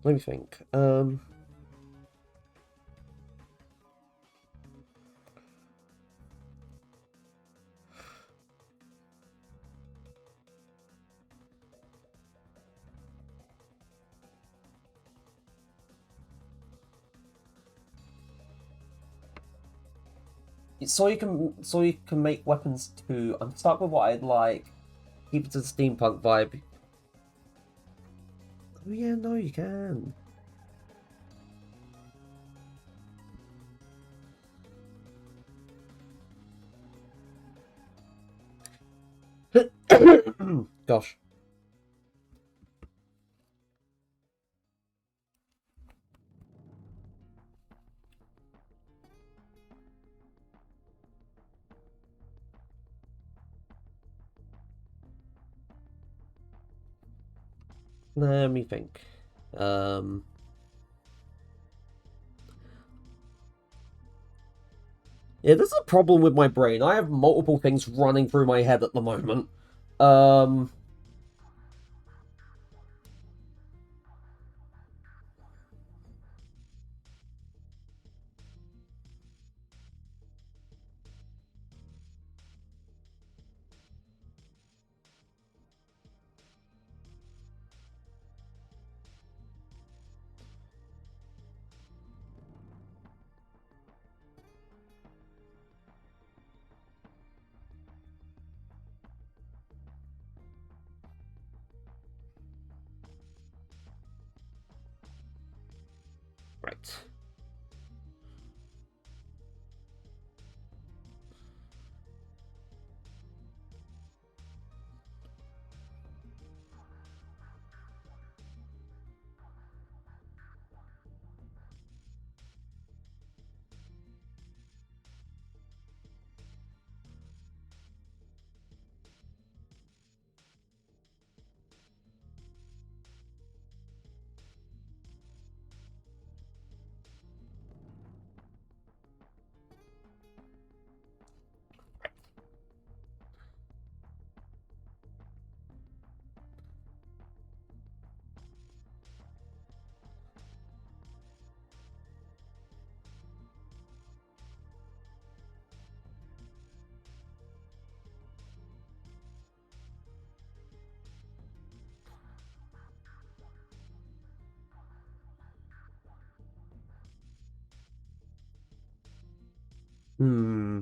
Let me think. So you can make weapons too. I'm stuck with what I'd like. Keep it to the steampunk vibe. Oh yeah, no, you can. Gosh. Let me think. Yeah, this is a problem with my brain. I have multiple things running through my head at the moment. Um... Right. Hmm.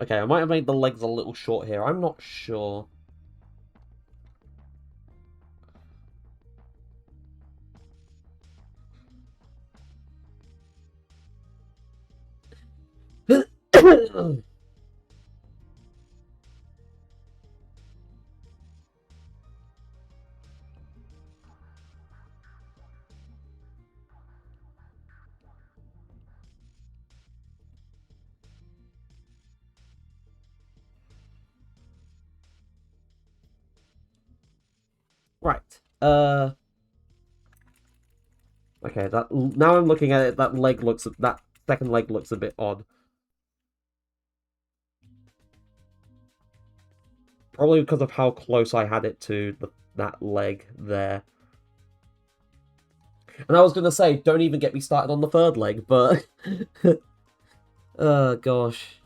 Okay, I might have made the legs a little short here. I'm not sure. Right. Okay, that now I'm looking at it, that second leg looks a bit odd. Probably because of how close I had it to that leg there. And I was gonna say, don't even get me started on the third leg, but oh gosh.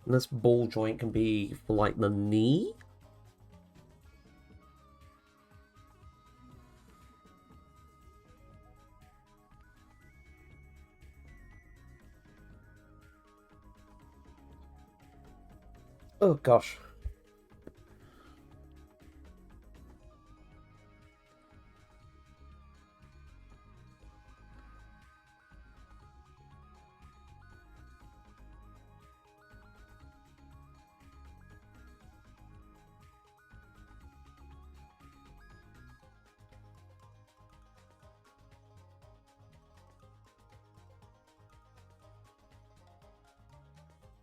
And this ball joint can be for like the knee. Oh gosh.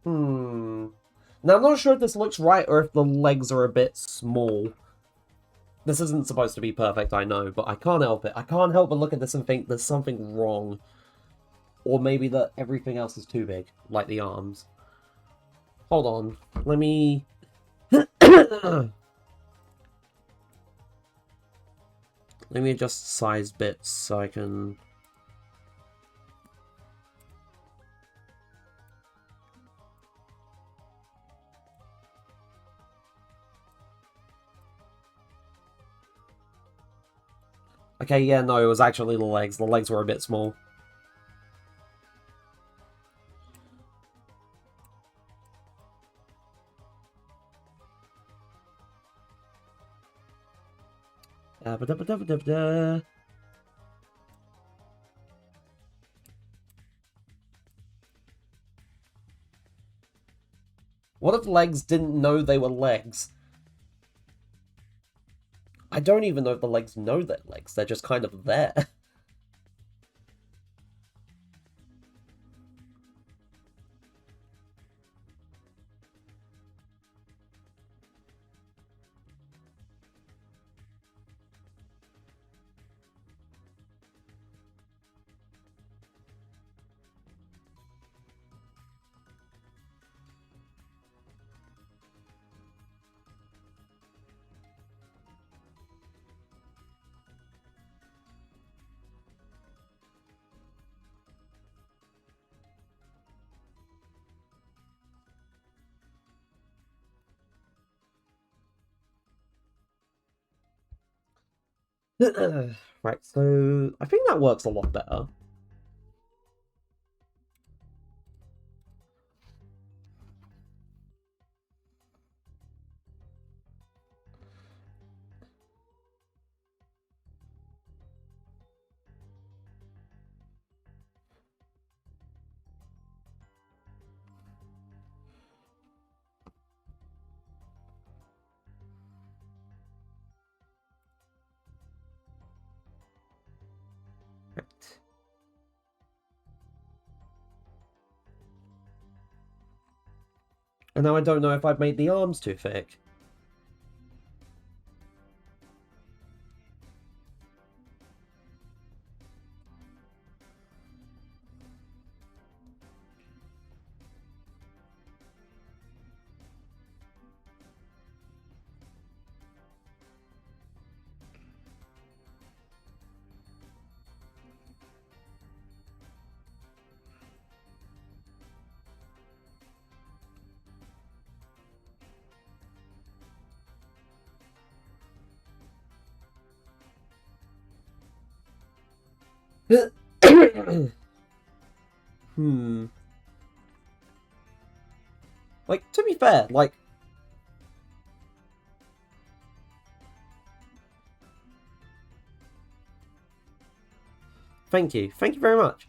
Hmm. Now I'm not sure if this looks right or if the legs are a bit small. This isn't supposed to be perfect, I know, but I can't help it. I can't help but look at this and think there's something wrong. Or maybe that everything else is too big, like the arms. Hold on. Let me... Let me adjust size bits so I can... Okay, yeah, no, it was actually the legs. The legs were a bit small. Ba-da-ba-da-ba-da-ba-da. What if legs didn't know they were legs? I don't even know if the legs know they're legs. They're just kind of there. Right, so I think that works a lot better. Right. And now I don't know if I've made the arms too thick. Hmm. Like, to be fair, like... Thank you. Thank you very much.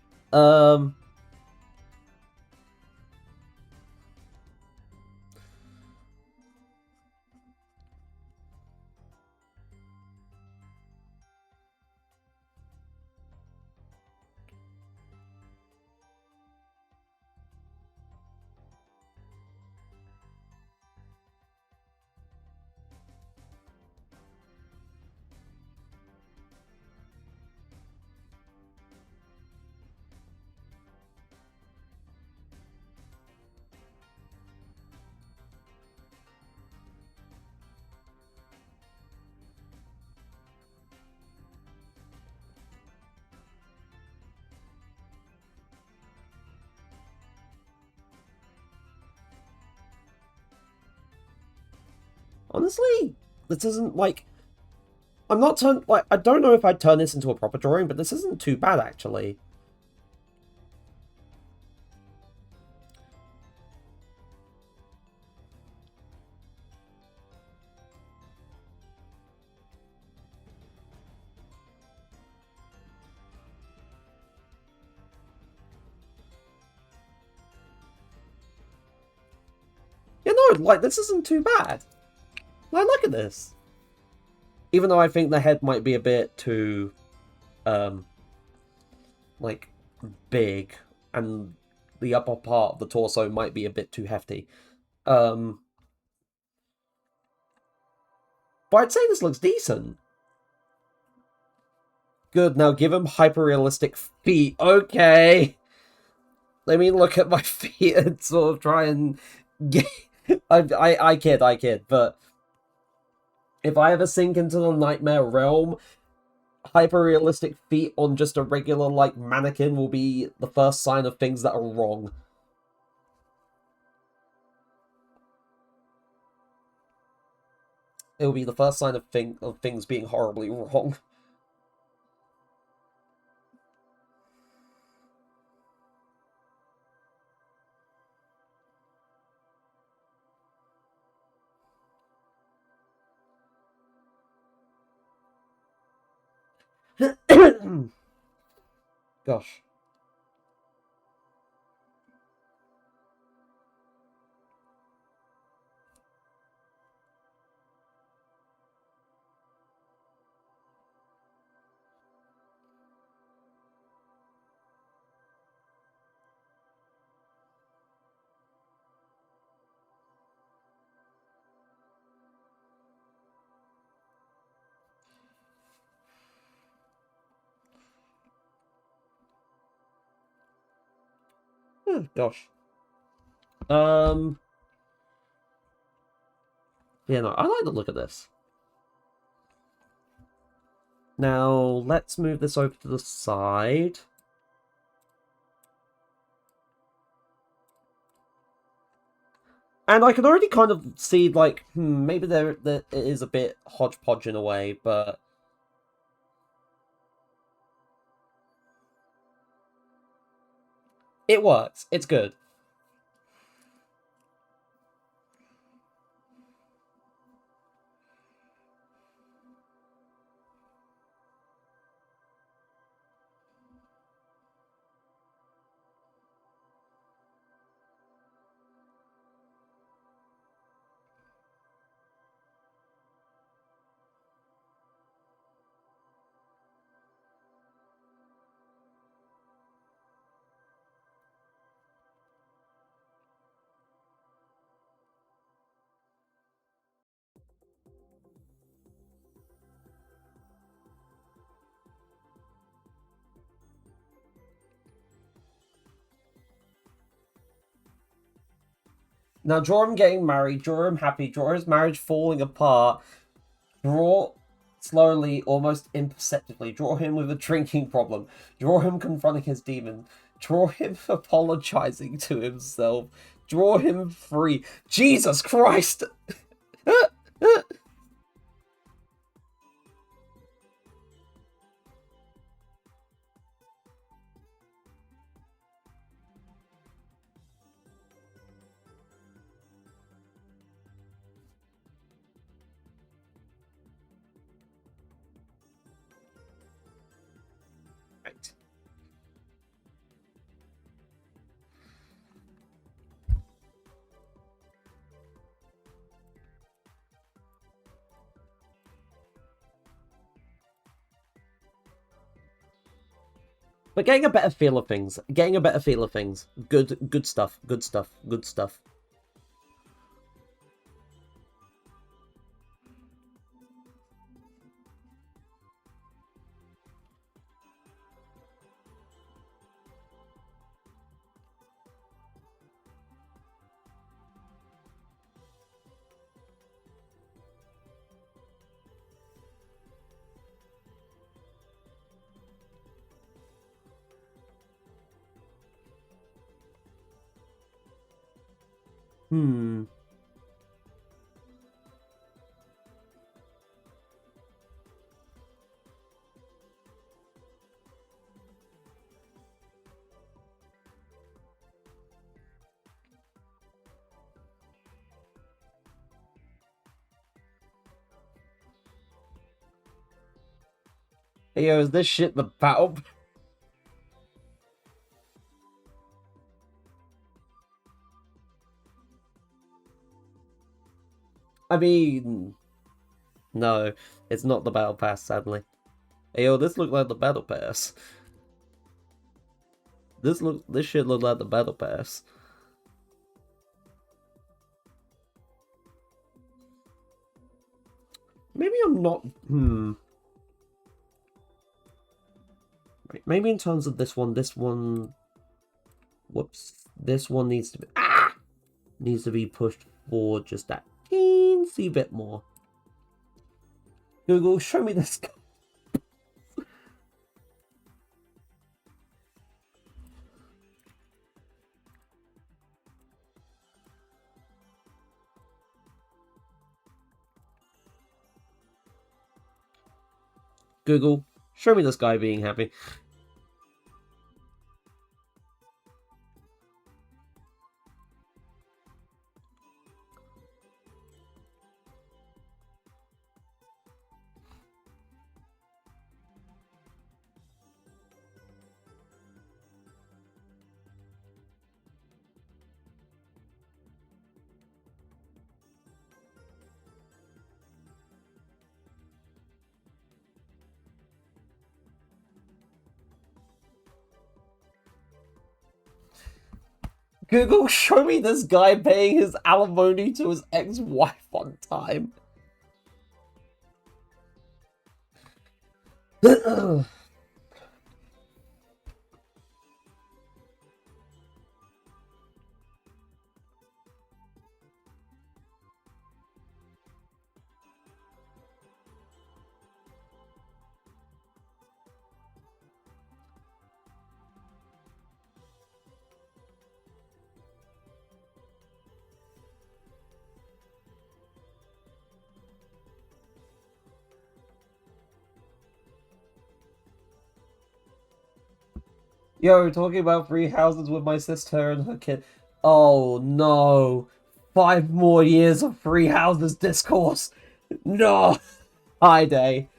Honestly, this isn't, like... I'm not like, I don't know if I'd turn this into a proper drawing, but this isn't too bad, actually. Yeah, no, like, this isn't too bad. Like, look at this. Even though I think the head might be a bit too, like, big, and the upper part of the torso might be a bit too hefty. But I'd say this looks decent. Good, now give him hyper-realistic feet. Okay. Let me look at my feet and sort of try and get... I kid, but if I ever sink into the nightmare realm, hyper-realistic feet on just a regular, like, mannequin will be the first sign of things that are wrong. It will be the first sign of things being horribly wrong. Gosh. Gosh. Yeah, no, I like the look of this. Now, let's move this over to the side. And I can already kind of see, like, maybe there it is a bit hodgepodge in a way, but... it works. It's good. Now, draw him getting married, draw him happy, draw his marriage falling apart, draw slowly, almost imperceptibly, draw him with a drinking problem, draw him confronting his demon, draw him apologizing to himself, draw him free. Jesus Christ! Right. But getting a better feel of things. Getting a better feel of things. Good stuff. Good stuff. Good stuff. Hmm. Hey, yo, is this shit the battle? I mean... no, it's not the battle pass, sadly. Hey, yo, this looked like the battle pass. This shit looked like the battle pass. Maybe I'm not... Right, maybe in terms of this one... Whoops. This one needs to be... needs to be pushed forward just that teensy bit more. Google, show me this guy. Google, show me this guy being happy. Google, show me this guy paying his alimony to his ex-wife on time. Yo, talking about free houses with my sister and her kid. Oh no. 5 more years of free houses discourse. No. Hi day.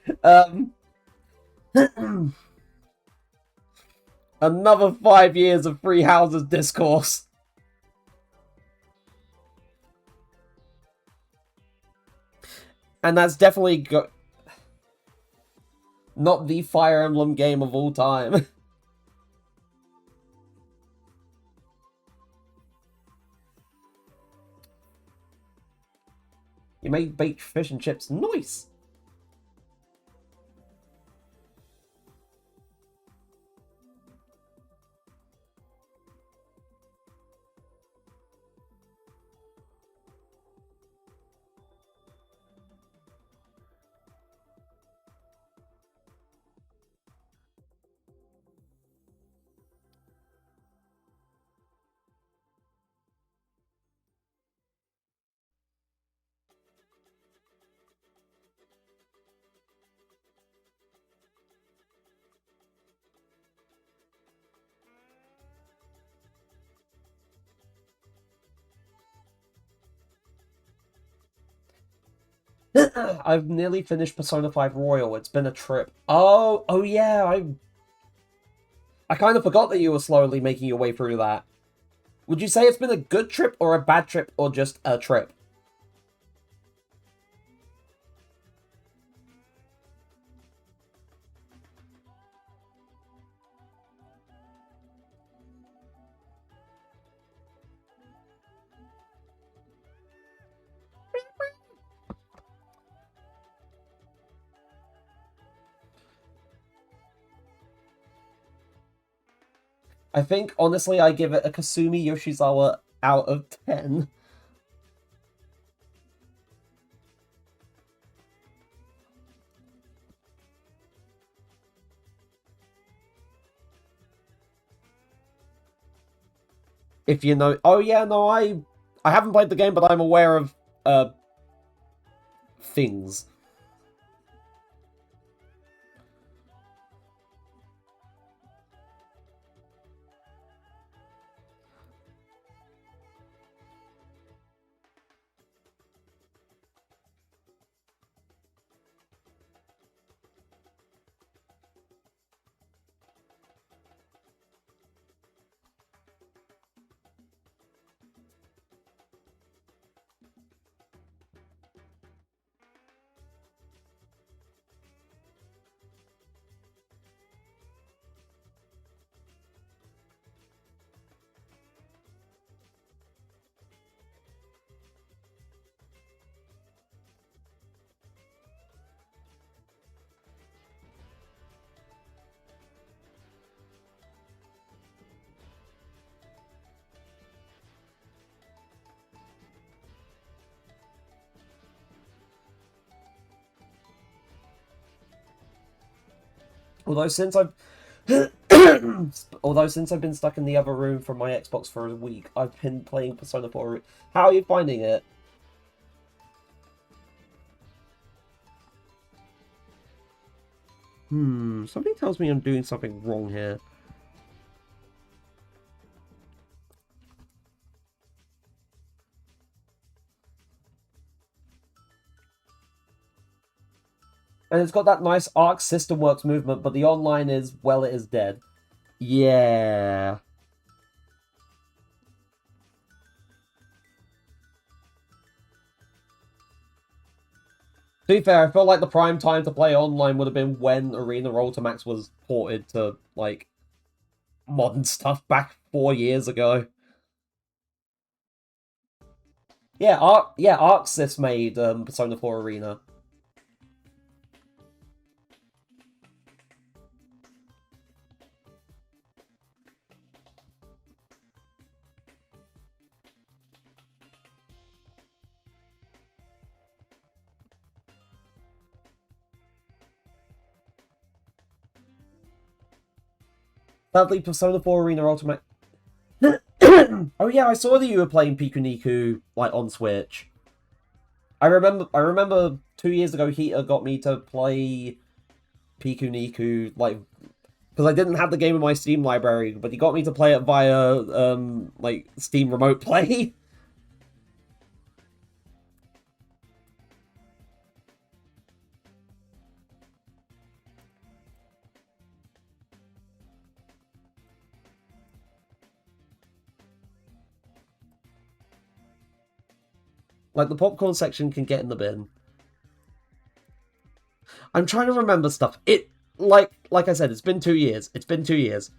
Another 5 years of free houses discourse. And that's definitely not the Fire Emblem game of all time. You made baked fish and chips. Nice! I've nearly finished Persona 5 Royal. It's been a trip. Oh yeah, I kind of forgot that you were slowly making your way through that. Would you say it's been a good trip or a bad trip or just a trip? I think, honestly, I give it a Kasumi Yoshizawa out of 10. If you know... Oh yeah, no, I haven't played the game, but I'm aware of, things. Although since I've been stuck in the other room from my Xbox for a week, I've been playing Persona 4. How are you finding it? Something tells me I'm doing something wrong here. And it's got that nice Arc System Works movement, but the online is, well, it is dead. Yeah. To be fair, I feel like the prime time to play online would have been when Arena Ultimax was ported to, like, modern stuff back 4 years ago. Yeah, Arxis made Persona 4 Arena. Sadly, Persona 4 Arena Ultimate. Oh yeah, I saw that you were playing Pikuniku like on Switch. I remember 2 years ago Hita got me to play Pikuniku like because I didn't have the game in my Steam library, but he got me to play it via like Steam Remote Play. Like the popcorn section can get in the bin. I'm trying to remember stuff. It like I said, it's been 2 years. It's been 2 years.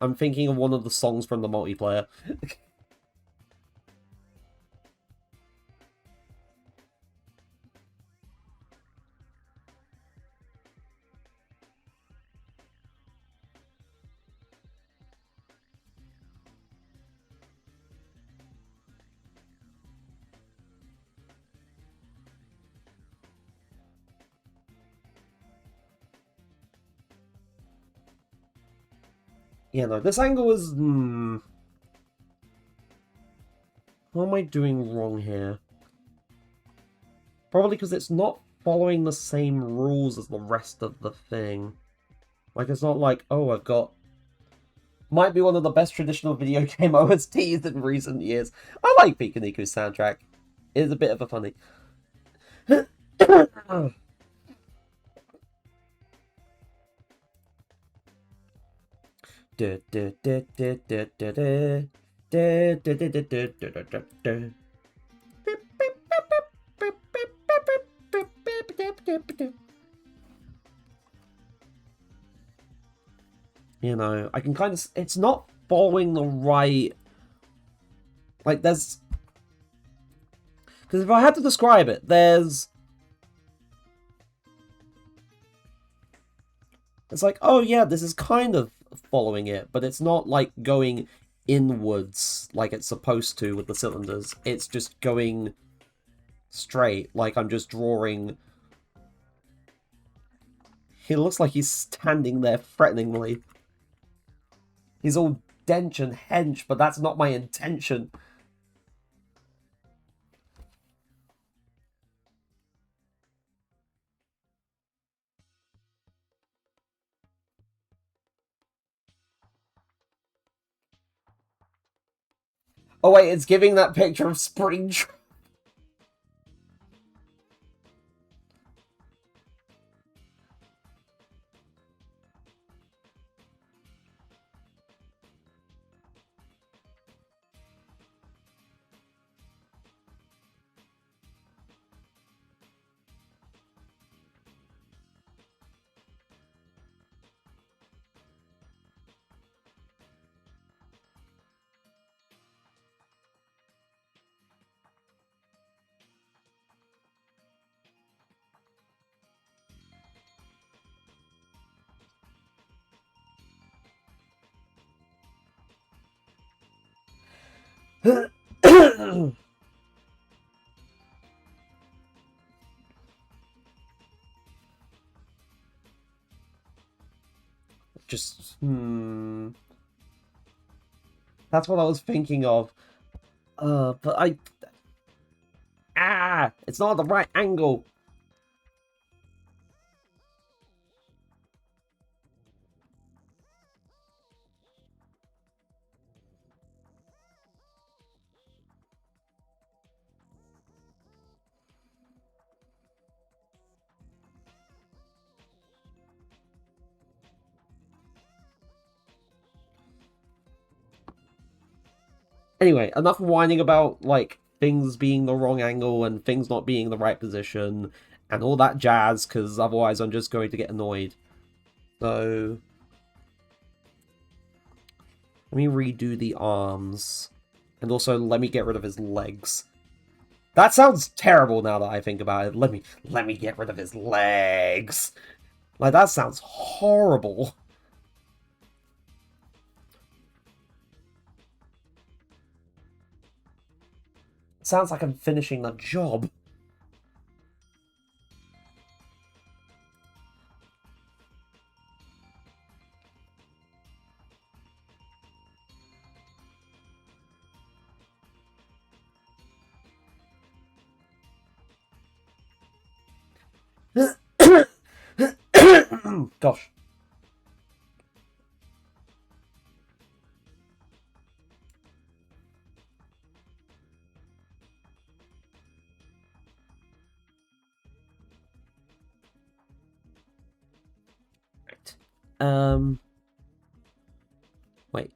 I'm thinking of one of the songs from the multiplayer. Yeah, no, this angle is... What am I doing wrong here? Probably because it's not following the same rules as the rest of the thing. Like, it's not like, oh, I've got... Might be one of the best traditional video game OSTs in recent years. I like Pikaniku's soundtrack. It is a bit of a funny... You know, I can kind of... It's not following the right... Like, there's... Because if I had to describe it, there's... It's like, oh yeah, this is kind of following it, but it's not like going inwards like it's supposed to with the cylinders. It's just going straight, like I'm just drawing... He looks like he's standing there threateningly. He's all dench and hench, but that's not my intention. Oh wait, it's giving that picture of spring. Just, That's what I was thinking of. But I... It's not the right angle. Anyway, enough whining about, like, things being the wrong angle and things not being the right position and all that jazz, because otherwise I'm just going to get annoyed. So let me redo the arms. And also let me get rid of his legs. That sounds terrible now that I think about it. Let me get rid of his legs. Like, that sounds horrible. It sounds like I'm finishing a job. Gosh. Right. Wait.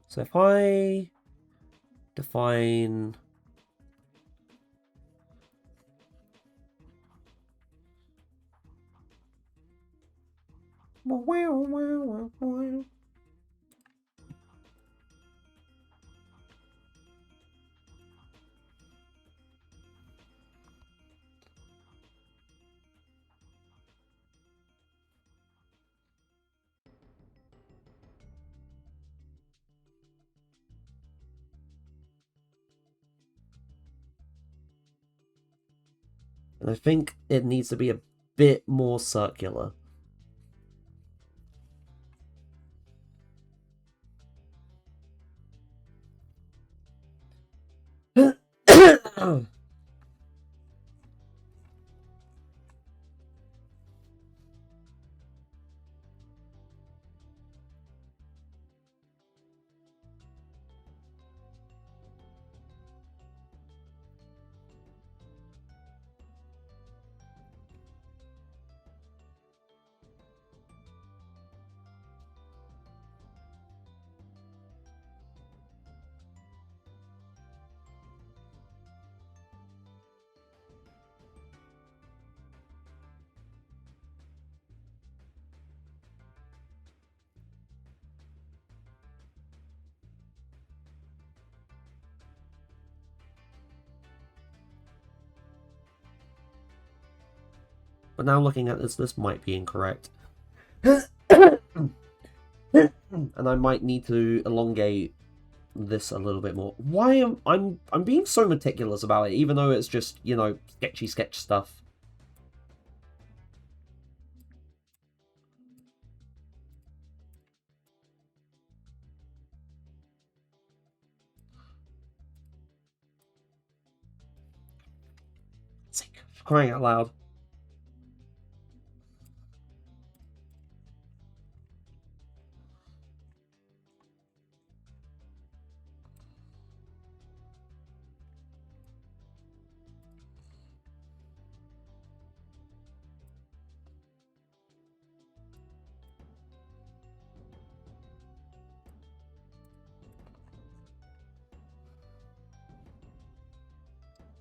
So if I define... And I think it needs to be a bit more circular. But now looking at this might be incorrect. And I might need to elongate this a little bit more. Why am I'm being so meticulous about it, even though it's just, you know, sketch stuff. Crying out loud.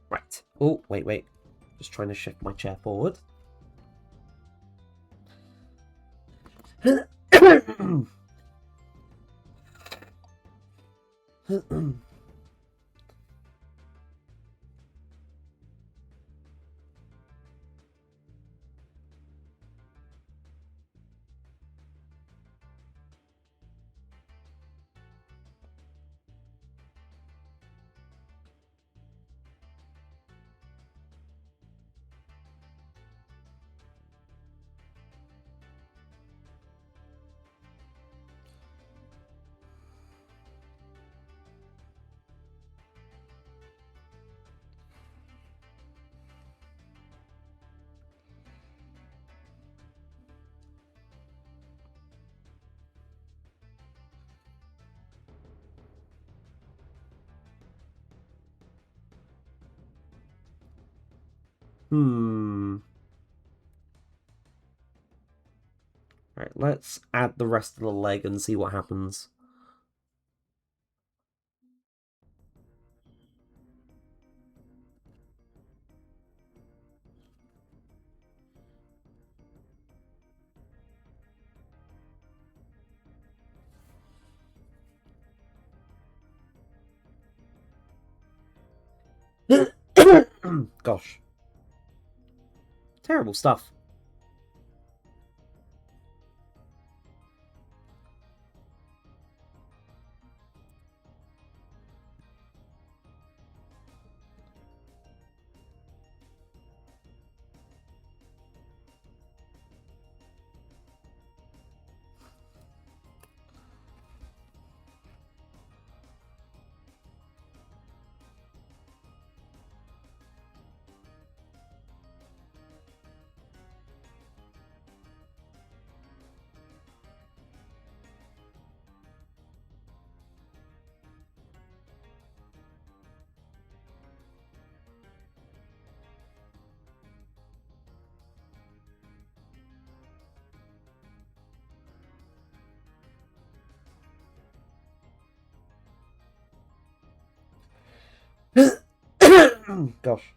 Right. Oh, wait. Just trying to shift my chair forward. Alright, let's add the rest of the leg and see what happens. gosh. Terrible stuff. Gosh.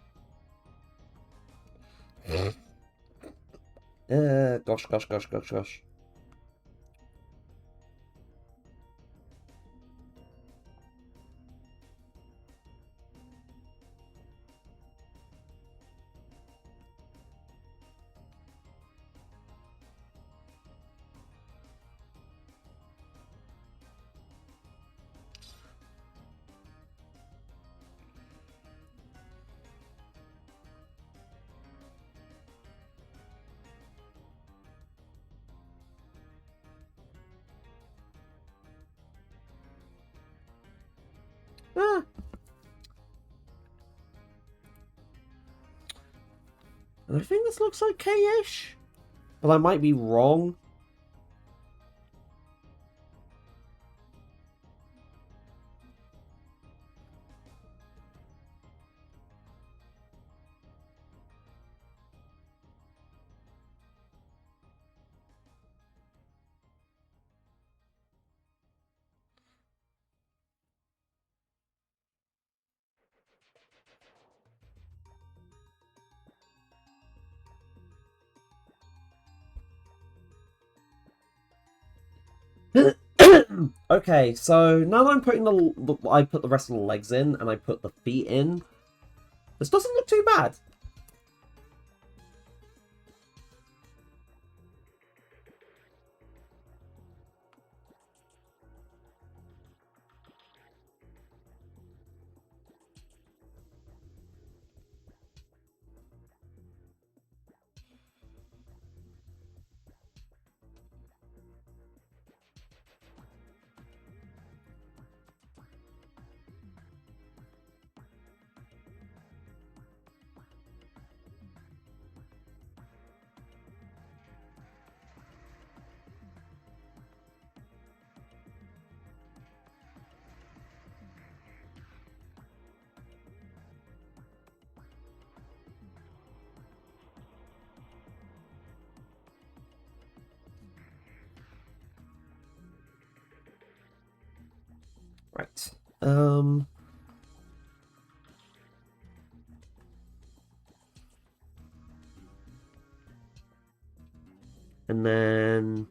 Gosh. Ah. And I think this looks okay-ish. But I might be wrong. Okay, so now that I'm putting I put the rest of the legs in and I put the feet in, this doesn't look too bad. Right. And then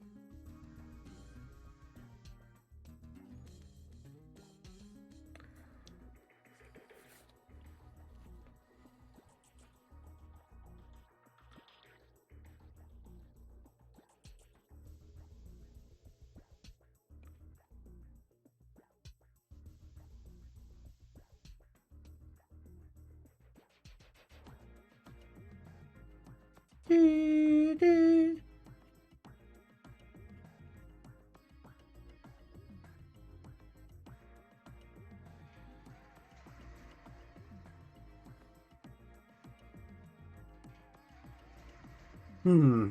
hmm.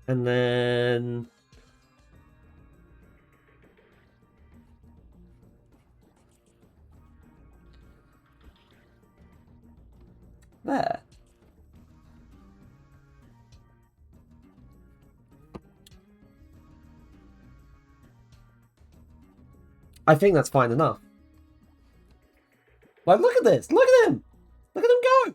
And then there. I think that's fine enough. Like, look at this! Look at him! Look at him go!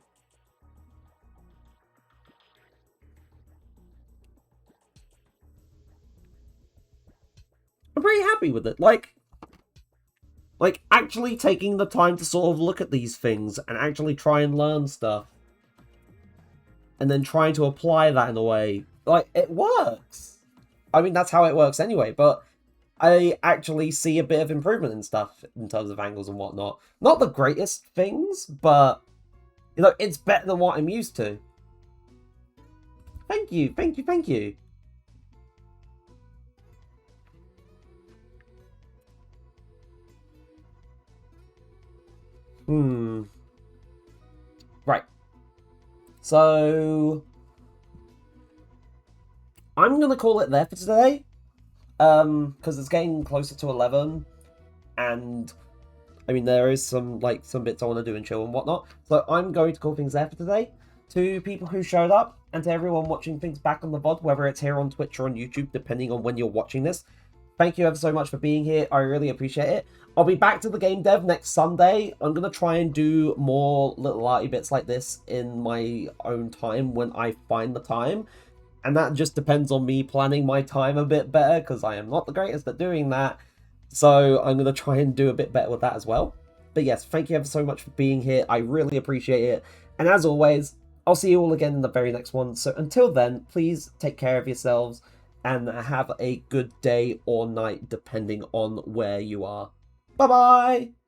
I'm pretty happy with it. Like, actually taking the time to sort of look at these things and actually try and learn stuff. And then trying to apply that in a way. Like, it works! I mean, that's how it works anyway, but I actually see a bit of improvement in stuff in terms of angles and whatnot. Not the greatest things, but, you know, it's better than what I'm used to. Thank you, thank you, thank you. Right. So, I'm going to call it there for today. Because it's getting closer to 11. And, I mean, there is some bits I want to do and chill and whatnot. So I'm going to call things there for today. To people who showed up, and to everyone watching things back on the VOD, whether it's here on Twitch or on YouTube, depending on when you're watching this. Thank you ever so much for being here. I really appreciate it. I'll be back to the game dev next Sunday. I'm going to try and do more little arty bits like this in my own time when I find the time. And that just depends on me planning my time a bit better, because I am not the greatest at doing that. So I'm going to try and do a bit better with that as well. But yes, thank you ever so much for being here. I really appreciate it. And as always, I'll see you all again in the very next one. So until then, please take care of yourselves and have a good day or night, depending on where you are. Bye-bye!